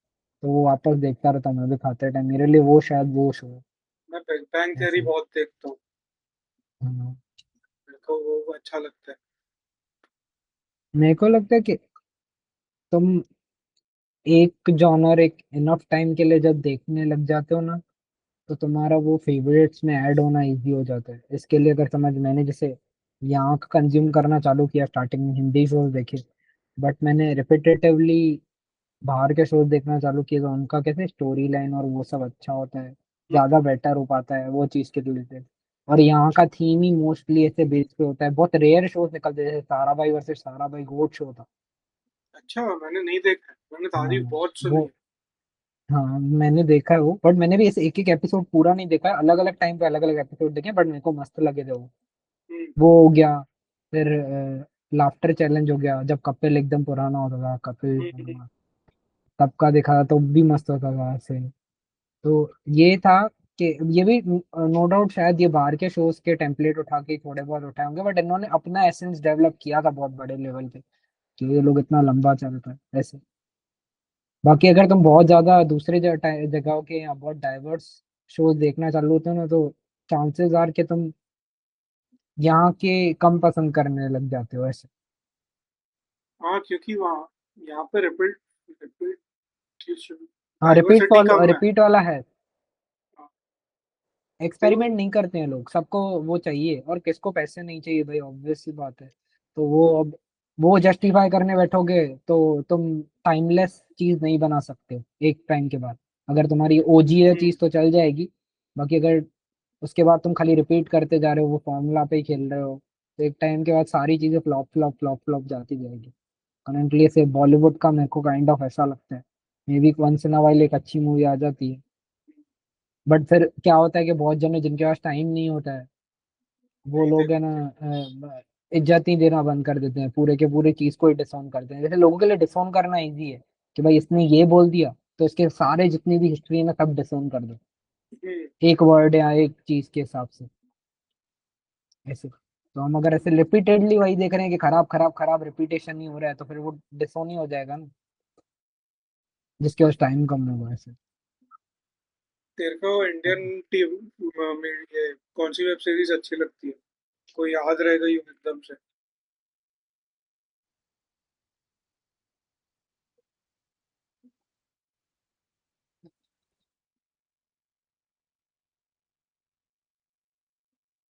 तो वो वापस देखता रहता हूँ मैं भी खाते टाइम, मेरे लिए वो शायद वो शो है मैं बिग बैंग थियरी ऐसे। बहुत देखता हूँ, हाँ, मेरे को वो अच्छा लगता है। मेरे को लगता है कि तुम एक जॉनर एक इनफ टाइम के लिए जब देखने लग जाते हो ना, तो तुम्हारा वो फेवरेट्स में ऐड होना इजी हो जाता है। इसके लिए अगर समझ, मैंने जैसे यहाँ का कंज्यूम करना चालू किया, स्टार्टिंग में हिंदी शोज देखे, बट मैंने रिपीटेटिवली बाहर के शोज देखना चालू किए, तो उनका कैसे स्टोरी लाइन और वो सब अच्छा होता है, ज्यादा बेटर हो पाता है वो चीज के रिलेटेड। और यहाँ का थीम ही मोस्टली ऐसे बेस पे होता है, बहुत रेयर शोज निकलते हैं, जैसे सारा भाई वर्सेस सारा भाई गोट शो था। अच्छा, मैंने नहीं देखा है, मैंने हाँ, तारीफ बहुत सुनी वो है। हाँ मैंने देखा है वो, बट मैंने भी ऐसे एक एक एपिसोड पूरा नहीं देखा है, अलग अलग टाइम पे अलग अलग एपिसोड देखे, बट मेरे को मस्त लगे थे वो। हम्म। वो हो गया। फिर लाफ्टर चैलेंज हो गया, जब कपिल एकदम पुराना होता था, कपिल हम्म। शर्मा, तब का देखा था तो भी मस्त होता था ऐसे। तो ये था कि ये भी नो डाउट शायद ये बाहर के शोज के टेम्पलेट उठा के थोड़े बहुत उठाए होंगे, बट इन्होंने अपना एसेंस डेवलप किया था बहुत बड़े लेवल पे, कि ये लोग इतना लंबा चलता है ऐसे। बाकी अगर तुम बहुत ज्यादा दूसरे जगहों के या बहुत डाइवर्स शोज देखना चालू होते हो ना, तो चांसेस आर कि तुम यहाँ के कम पसंद करने लग जाते हो ऐसे। हाँ, क्योंकि वहाँ यहाँ पे हाँ रिपीट डाइवर्सिटी फॉलो कम है। रिपीट वाला है। हाँ, तो एक्सपेरिमेंट नहीं करते हैं लोग, सबको वो चाहिए, और किसको पैसे नहीं चाहिए भाई, ऑब्वियस सी बात है। तो वो अब वो जस्टिफाई करने बैठोगे तो तुम टाइमलेस चीज नहीं बना सकते एक टाइम के बाद। अगर तुम्हारी ओजी है हम्म, चीज तो चल जाएगी, बाकी अगर उसके बाद तुम खाली रिपीट करते जा रहे हो, वो फॉर्मूला पे ही खेल रहे हो, तो एक टाइम के बाद सारी चीजें फ्लॉप फ्लॉप फ्लॉप फ्लॉप जाती जाएगी। करंटली ऐसे बॉलीवुड का मेरे को काइंड ऑफ ऐसा लगता है, maybe once in a while एक अच्छी मूवी आ जाती है, बट फिर क्या होता है कि बहुत जने जिनके पास टाइम नहीं होता है, वो नहीं लोग है ना देखते। इज्जत नहीं देना बंद कर देते हैं, पूरे के पूरे चीज को ही डिसऑन करते हैं। जैसे लोगों के लिए डिसऑन करना इजी है कि भाई इसने ये बोल दिया तो इसके सारे जितनी भी हिस्ट्री है ना सब डिसऑन कर दो, हम्म, एक वर्ड या एक चीज के हिसाब से ऐसे। तो हम अगर ऐसे रिपीटेडली वही देख रहे हैं कि खराब खराब खराब रिपीटेशन ही हो रहा है, तो फिर वो डिसऑन ही हो जाएगा ना, जिसके पास टाइम कम होगा ऐसे। तेरे को इंडियन टीम में ये कौन सी वेब सीरीज अच्छी लगती है? कोई याद रह गई हो एकदम से?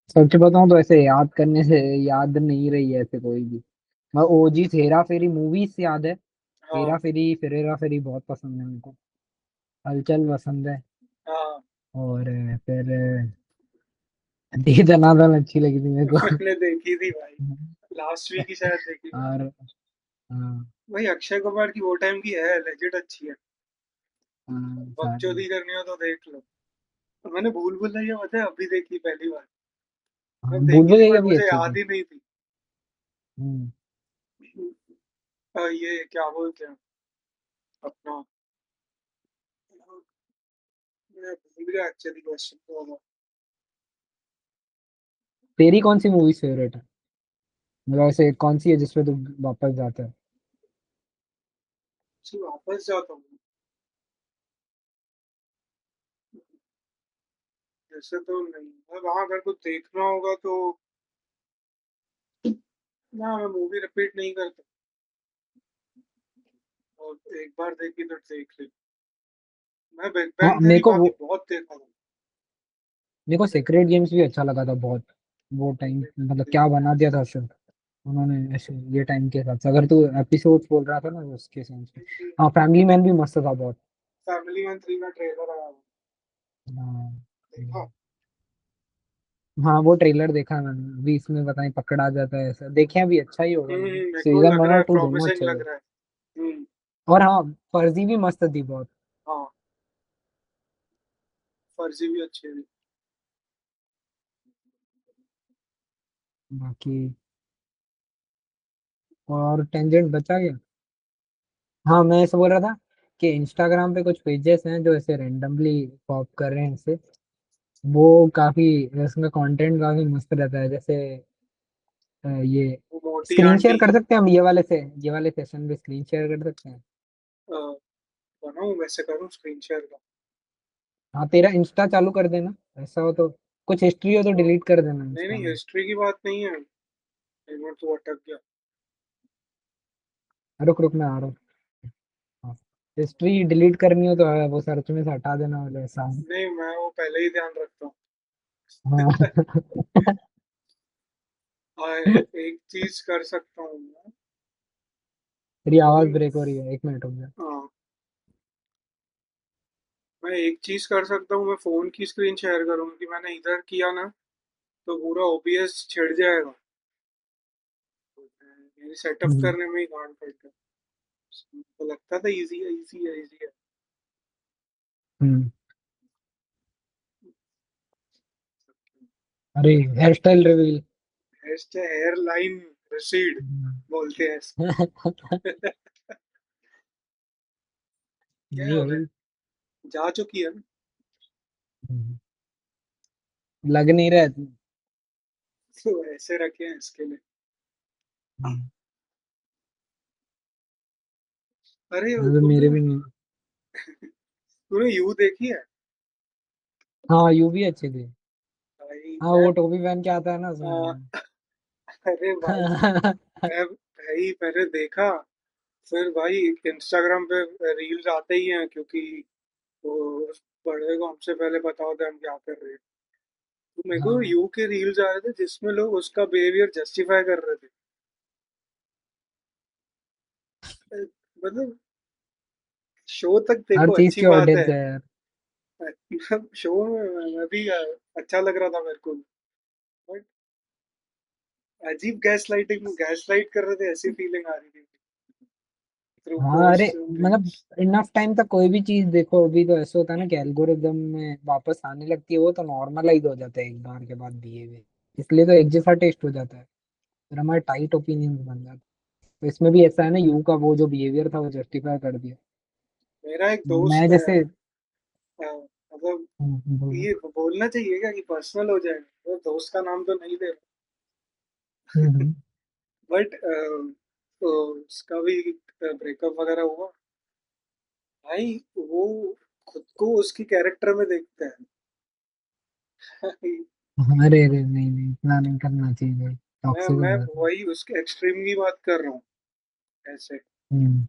सच बताऊं तो ऐसे याद करने से याद नहीं रही है ऐसे कोई भी। मैं ओजी हेरा फेरी मूवीज याद है, हाँ। हेरा फेरी फिर हेरा फेरी बहुत पसंद है मेरे को। हलचल पसंद है। हाँ। और फिर दे दनादन अच्छी लगी थी मेरे को। मैंने देखी थी भाई, लास्ट वीक ही शायद देखी मैंने। और हाँ, भाई अक्षय कुमार की वो टाइम की है, लेजेंड अच्छी है। सारी। बकचोदी करनी हो तो देख लो। मैंने भूल भुलैया पता है अभी देखी पहली बार। हाँ, मैं भूल देखी थी भुलैया बट भी मुझे अच्छी याद थी। ही नहीं थी। हम्म। ये क्या बोलते हैं अपना, मैं भूल गया एक्चुअली क्वेश्चन को। तेरी कौन सी मूवी फेवरेट है, मतलब ऐसे कौन सी है जिसपे तू वापस जाता है। वापस जाता हूँ जैसे तो नहीं, मतलब वहाँ अगर कुछ देखना होगा तो ना, मैं मूवी रिपीट नहीं करता, और एक बार देखी तो देख ली। मैं बिग हाँ बैंग थ्योरी बाकी बहुत देखा था। मेरे को सीक्रेट गेम्स भी अच्छा लगा था बहुत। वो टाइम मतलब क्या बना दिया था सर उन्होंने ऐसे, ये टाइम के हिसाब से अगर तू एपिसोड बोल रहा था ना उसके हिसाब से। हाँ फैमिली मैन भी मस्त था बहुत। फैमिली मैन 3 का ट्रेलर आया हुआ, हाँ। देखा? हाँ वो ट्रेलर देखा मैंने, अभी इसमें बताएं पकड़ा जाता है ऐसा, देखे भी अच्छा ही होगा, मतलब मेरे को सीजन लग वन रहा और है, टू दोनों प्रॉमिसिंग अच्छे लग थे। रहा है। और हाँ फर्जी भी मस्त थी बहुत। हाँ, फर्जी भी अच्छी है। बाकी और टेंजेंट बचा गया। हाँ मैं ऐसे बोल रहा था कि इंस्टाग्राम पे कुछ पेजेस हैं जो ऐसे रेंडमली पॉप कर रहे हैं ऐसे, वो काफी, उसमें कंटेंट काफी मस्त रहता है। जैसे ये वो मोटी स्क्रीन शेयर आंटी। कर सकते हैं हम, ये वाले सेशन में स्क्रीन शेयर कर सकते हैं। बनाऊँ, वैसे करूँ स्क्रीन शेयर का? हाँ तेरा इंस्टा चालू कर देना, ऐसा हो तो कुछ हिस्ट्री हो तो तो डिलीट कर देना नहीं इंस्टा नहीं, में। हिस्ट्री की बात नहीं है, एक मिनट तो अटक गया। रुक रुक मैं आ रहा हूँ। हाँ हिस्ट्री डिलीट करनी हो तो वो सर्च में से हटा देना वाला ऐसा है। नहीं, मैं वो पहले ही ध्यान रखता हूँ। हाँ। एक चीज कर सकता हूँ मैं। तेरी आवाज फोन। ब्रेक हो रही है, एक मिनट हो गया। हाँ, मैं एक चीज कर सकता हूँ, मैं फोन की स्क्रीन शेयर करूँगी कि मैंने इधर किया ना, तो पूरा ओबीएस छिड़ जाएगा। मेरी सेटअप हम्म। करने में ही गांड पड़ता है। तो लगता था इजी है, इजी है, इजी है। हम्म। अरे hairstyle reveal. Hairline recede बोलते हैं इसको। क्या नहीं है भाई, भाई। जा चुकी है ना। लग नहीं रहा है। तो ऐसे रखे हैं इसके लिए। अरे तो तूने मेरे भी नहीं। तूने यू देखी है? हाँ यू भी अच्छे थे। भाई हाँ वो टोपी पहन के आता है ना आ, उसमें। अरे भाई, मैंने देखा। फिर भाई इंस्टाग्राम पे रील्स आते ही हैं, क्योंकि वो उस बड़े को हमसे पहले पता होता है हम क्या कर रहे हैं। तो मेरे को हाँ यू के रील्स आ रहे थे जिसमें लोग उसका बिहेवियर जस्टिफाई कर रहे थे। मतलब शो तक हर देखो चीज अच्छी की बात है। ऑडियंस है यार। शो में मैं भी अच्छा लग रहा था मेरे को, बट अजीब गैस लाइट कर रहे थे, ऐसी फीलिंग आ रही थी थ्रू हाँ अरे पोस्ट मतलब रील्स। इनफ टाइम तक कोई भी चीज देखो, अभी तो ऐसा होता है ना कि एल्गोरिदम में वापस आने लगती है, वो तो नॉर्मलाइज हो जाता है एक बार के बाद बिहेवियर। इसलिए तो एक जैसा टेस्ट हो जाता है, फिर हमारे टाइट ओपिनियंस बन जाते हैं। तो इसमें भी ऐसा है ना, यू का वो जो बिहेवियर था वो जस्टिफाई कर दिया। मेरा एक मैं दोस्त है, जैसे मतलब बोलो। ये बोलना चाहिए क्या कि पर्सनल हो जाएगा, वो दोस्त का नाम तो नहीं दे रहा, हम्म। बट तो उसका भी ब्रेकअप वगैरह हुआ। भाई वो खुद को उसकी कैरेक्टर में देखता है। अरे अरे नहीं नहीं, इतना नहीं करना चाहिए भाई, टॉक्सिक हो मैं जाता है। वही उसके एक्सट्रीम की बात कर रहा हूँ ऐसे। हम्म।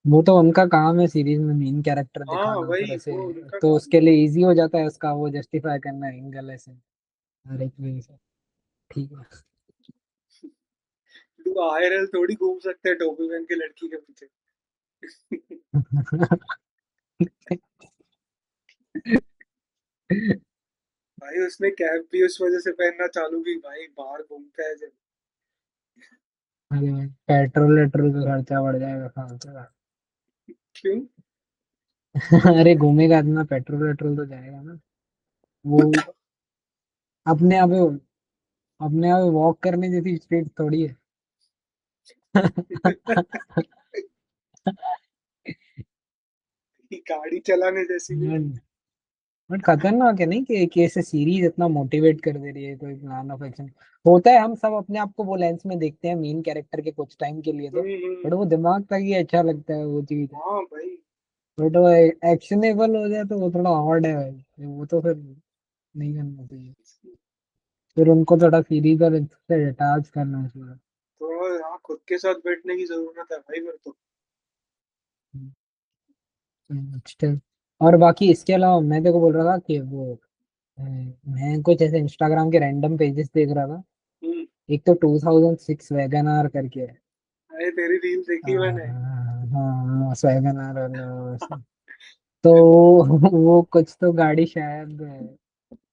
वो तो उनका काम है सीरीज में मेन कैरेक्टर हाँ दिखाना, फिर वही ऐसे वो उनका तो काम उसके लिए इजी हो जाता है उसका वो जस्टिफाई करना एंगल ऐसे हर एक वे से। ठीक है। है। तू आईआरएल थोड़ी घूम सकते हैं टोपी पहन के लड़की के पीछे। भाई उसने कैप भी उस वजह से पहनना चालू की, भाई बाहर घूमता है जब। अरे पेट्रोल वेट्रोल का खर्चा बढ़ जाएगा कहाँ से। क्यों? अरे घूमेगा इतना, पेट्रोल वेट्रोल तो जाएगा ना वो। अपने आप अपने आप वॉक करने जैसी स्पीड थोड़ी है। गाड़ी चलाने जैसी भी नहीं। बट खतरनाक है नहीं कि ऐसे सीरीज इतना मोटिवेट कर दे रही है, कोई प्लान ऑफ एक्शन होता है। हम सब अपने आप को वो लेंस में देखते हैं मेन कैरेक्टर के कुछ टाइम के लिए तो, बट वो दिमाग तक ही अच्छा लगता है वो चीज। हाँ भाई। बट वो एक्शनेबल हो जाए तो वो थोड़ा ऑड है भाई, वो तो फिर नहीं करना चाहिए। फिर उनको थोड़ा सीरीज और इससे अटैच करना चाहिए। थोड़ा हाँ खुद के साथ बैठने की जरूरत है भाई फिर तो। Still- और बाकी इसके अलावा मैं तेको बोल रहा था कि वो मैं कुछ ऐसे इंस्टाग्राम के रैंडम पेजेस देख रहा था। हम्म। एक तो 2006 वैगन आर करके है। अरे तेरी रील देखी मैंने। हाँ वैगन आर वाला। तो वो कुछ तो गाड़ी शायद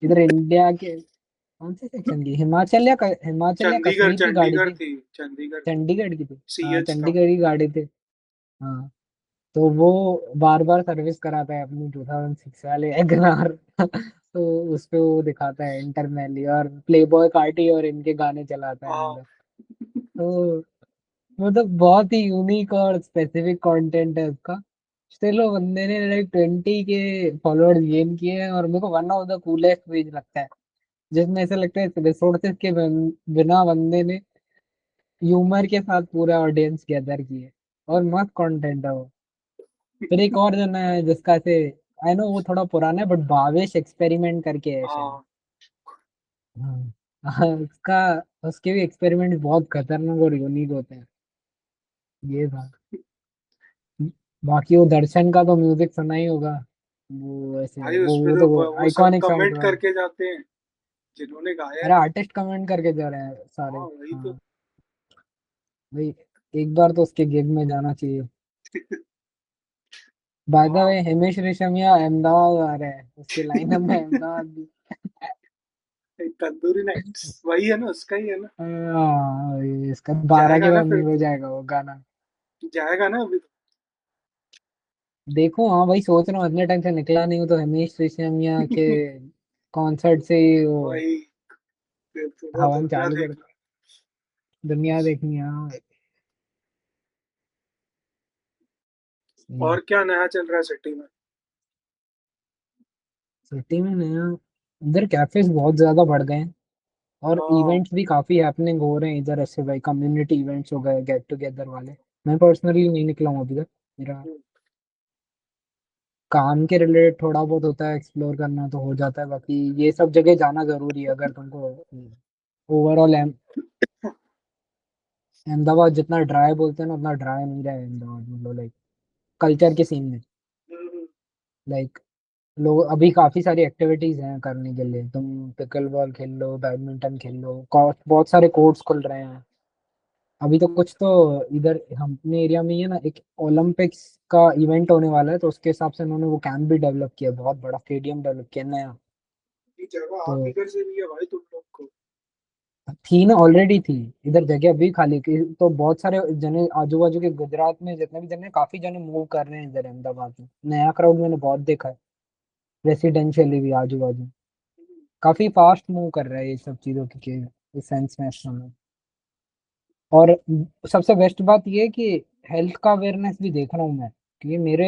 इधर इंडिया के कौन से सेक्शन की, हिमाचल या चंडीगढ़ कश्मीर की गाड़ी चंडीगढ़ थी। थी, चंडीगढ़ की। चंडीगढ़ की थी। हाँ सीएच था। चंडीगढ़ की गाड़ी थी। हाँ तो वो बार बार सर्विस कराता है अपनी 2006 वाले एगनार। तो उस पे वो दिखाता है इंटरनली, और प्ले बॉय कार्टी और इनके गाने चलाता है हाँ। अंदर। तो मतलब बहुत ही यूनिक और स्पेसिफिक कंटेंट है उसका। चलो बंदे ने लाइक 20 के फॉलोअर्स गेन किए हैं, और मेरे को one of the coolest page लगता है, जिसमें ऐसा लगता है रिसोर्सेज के बिना बंदे ने ह्यूमर के साथ पूरा ऑडियंस गैदर किए, और मस्त कंटेंट है वो। फिर एक और जना है जिसका से आई नो वो थोड़ा पुराना है, बट भावेश एक्सपेरिमेंट करके है शायद। हाँ हाँ हाँ, उसका उसके भी एक्सपेरिमेंट बहुत खतरनाक और यूनिक होते हैं। ये था। बाकी वो दर्शन का तो म्यूजिक सुना ही होगा। वो ऐसे भाई, उसपे वो तो तो वो वो सब आइकॉनिक सॉन्ग कमेंट था। करके जाते हैं जिन्होंने गाया अरे है। आर्टिस्ट कमेंट करके जा रहे हैं सारे। हाँ वही तो। हाँ भाई, एक बार तो उसके गिग में जाना चाहिए। बाय द हाँ वे हिमेश रेशमिया अहमदाबाद आ रहे हैं, उसके लाइनअप में अहमदाबाद भी। तंदूरी नाइट्स वही है ना, उसका ही है ना। हाँ, इसका 12 जाएगा के ना बाद फिर नहीं हो तो, जाएगा वो गाना। जाएगा ना अभी तो। देखो हाँ भाई, सोच रहा हूँ, इतने टाइम से निकला नहीं हूँ तो हिमेश रेशमिया के कॉन्सर्ट से ही वो भाई फिर पूरा हवन दुनिया चालू कर, देख लो। दुनिया देखनी है हाँ भाई। सही है। और क्या नया चल रहा है सिटी में? सिटी में नया, इधर कैफेज बहुत ज्यादा बढ़ गए हैं, और हाँ। इवेंट्स भी काफी हैपनिंग हो रहे हैं इधर, ऐसे भाई कम्युनिटी इवेंट्स हो गए, गेट टुगेदर वाले। मैं पर्सनली नहीं निकला हूँ अभी तक, मेरा काम के रिलेटेड थोड़ा बहुत होता है, एक्सप्लोर करना तो हो जाता है, बाकी ये सब जगह जाना जरूरी है अगर तुमको ओवरऑल। अहमदाबाद जितना ड्राई बोलते हैं ना, उतना ड्राई नहीं रहा है अहमदाबाद, मतलब लाइक कल्चर के सीन में। हम्म, लाइक लोग अभी काफी सारी एक्टिविटीज हैं करने के लिए, तुम पिकल बॉल खेल लो, बैडमिंटन खेल लो, बहुत सारे कोर्ट्स खुल रहे हैं। अभी तो कुछ तो इधर हम अपने एरिया में ही है ना, एक ओलंपिक्स का इवेंट होने वाला है, तो उसके हिसाब से उन्होंने वो कैंप भी डेवलप किया, बहुत बड़ा स्टेडियम डेवलप किया नया। ये जगह तो आप इधर से भी है भाई तुम लोग को? थी ना, ऑलरेडी थी इधर जगह, अभी खाली तो बहुत सारे जने आजू बाजू के गुजरात में जितने भी जने, काफी जने मूव कर रहे हैं इधर अहमदाबाद में। नया क्राउड मैंने बहुत देखा है, रेसिडेंशियली भी आजू बाजू काफी फास्ट मूव कर रहा है ये सब चीजों के सेंस में इस समय। और सबसे बेस्ट बात ये है कि हेल्थ का अवेयरनेस भी देख रहा हूँ मैं, कि मेरे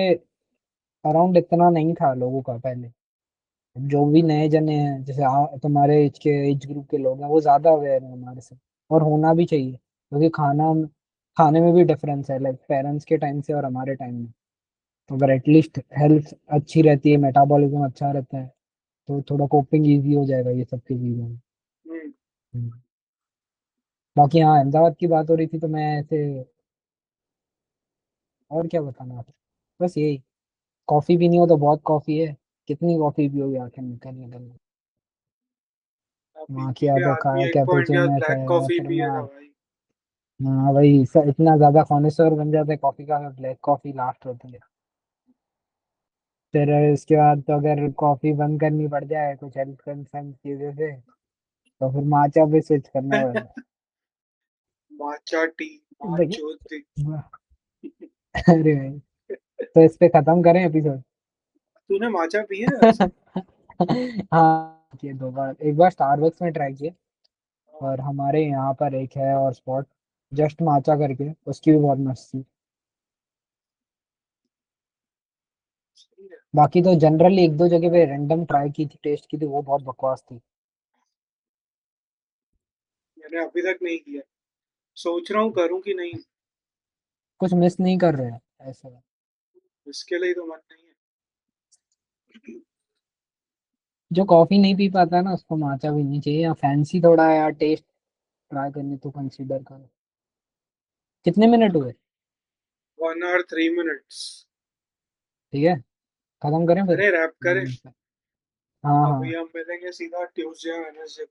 अराउंड इतना नहीं था लोगों का पहले। जो भी नए जने हैं, जैसे तुम्हारे एज के, एज ग्रुप के लोग हैं, वो ज्यादा अवेयर हैं हमारे से, और होना भी चाहिए, क्योंकि खाने में भी डिफरेंस है, लाइक पेरेंट्स के टाइम से और हमारे टाइम में। तो अगर एटलीस्ट हेल्थ अच्छी रहती है, मेटाबॉलिज्म अच्छा रहता है, तो थोड़ा कोपिंग इजी हो जाएगा ये सब की चीजों में। हम्म। हम्म। बाकी हाँ, अहमदाबाद की बात हो रही थी तो मैं ऐसे, और क्या बताना आपको, बस यही, कॉफी पीनी हो तो बहुत कॉफी है, कितनी कॉफी पियोगे आखिर निकल निकल। अभी वहाँ की के आदत आदमी एक पॉइंट के बाद कैपेचिनो है, ब्लैक या कॉफी फिर पिएगा मैं, भाई। हाँ भाई इतना ज्यादा कॉन्नोसेयर बन जाता है कॉफी का, ब्लैक कॉफी लास्ट होती है। फिर इसके बाद तो अगर कॉफी बंद करनी पड़ जाए कुछ हेल्थ कंसर्न की वजह से, तो फिर माचा पे स्विच करना पड़ता माचा टी, है भाई। Macho T. अरे भाई, तो इस पे खत्म करें एपिसोड। तूने माचा पी है वैसे? हाँ, ये 2 बार, एक बार स्टारबक्स में ट्राई किया, हाँ, और हमारे यहाँ पर एक है और स्पॉट, जस्ट माचा करके, उसकी भी बहुत मस्त थी। सही है। बाकी तो जनरली एक दो जगह पे रैंडम ट्राई की थी, टेस्ट की थी, वो बहुत बकवास थी। मैंने अभी तक नहीं किया, सोच रहा हूँ करूँ कि नहीं। कुछ मिस नहीं कर रहे हैं ऐसा। इसके लिए तो मन नहीं है। जो कॉफी नहीं पी पाता है ना, उसको माचा भी नहीं चाहिए, या फैंसी थोड़ा है यार, टेस्ट ट्राई करने तो कंसीडर करो। कितने मिनट हुए? 1 hour 3 minutes। ठीक है, खत्म करें फिर। अरे रैप करें। हाँ अभी हाँ, हम मिलेंगे सीधा ट्यूसडे वेडनेसडे।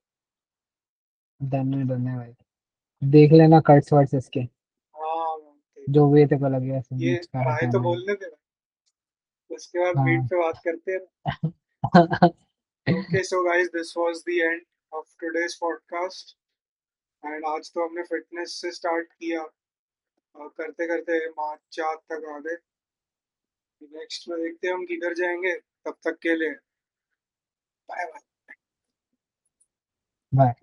डन है डन है भाई। देख लेना कट्स वर्ड्स इसके, हाँ। जो भी तेरे को लगे ये बीच का आए तो हटाना है। बोलने देना, उसके बाद मीट हाँ। पे बात करते हैं। Okay so guys, this was the end of today's podcast. And आज तो हमने फिटनेस से स्टार्ट किया और करते करते मार्च 4 तक आ गए। नेक्स्ट में देखते हैं हम किधर जाएंगे। तब तक के लिए बाय बाय। बाय।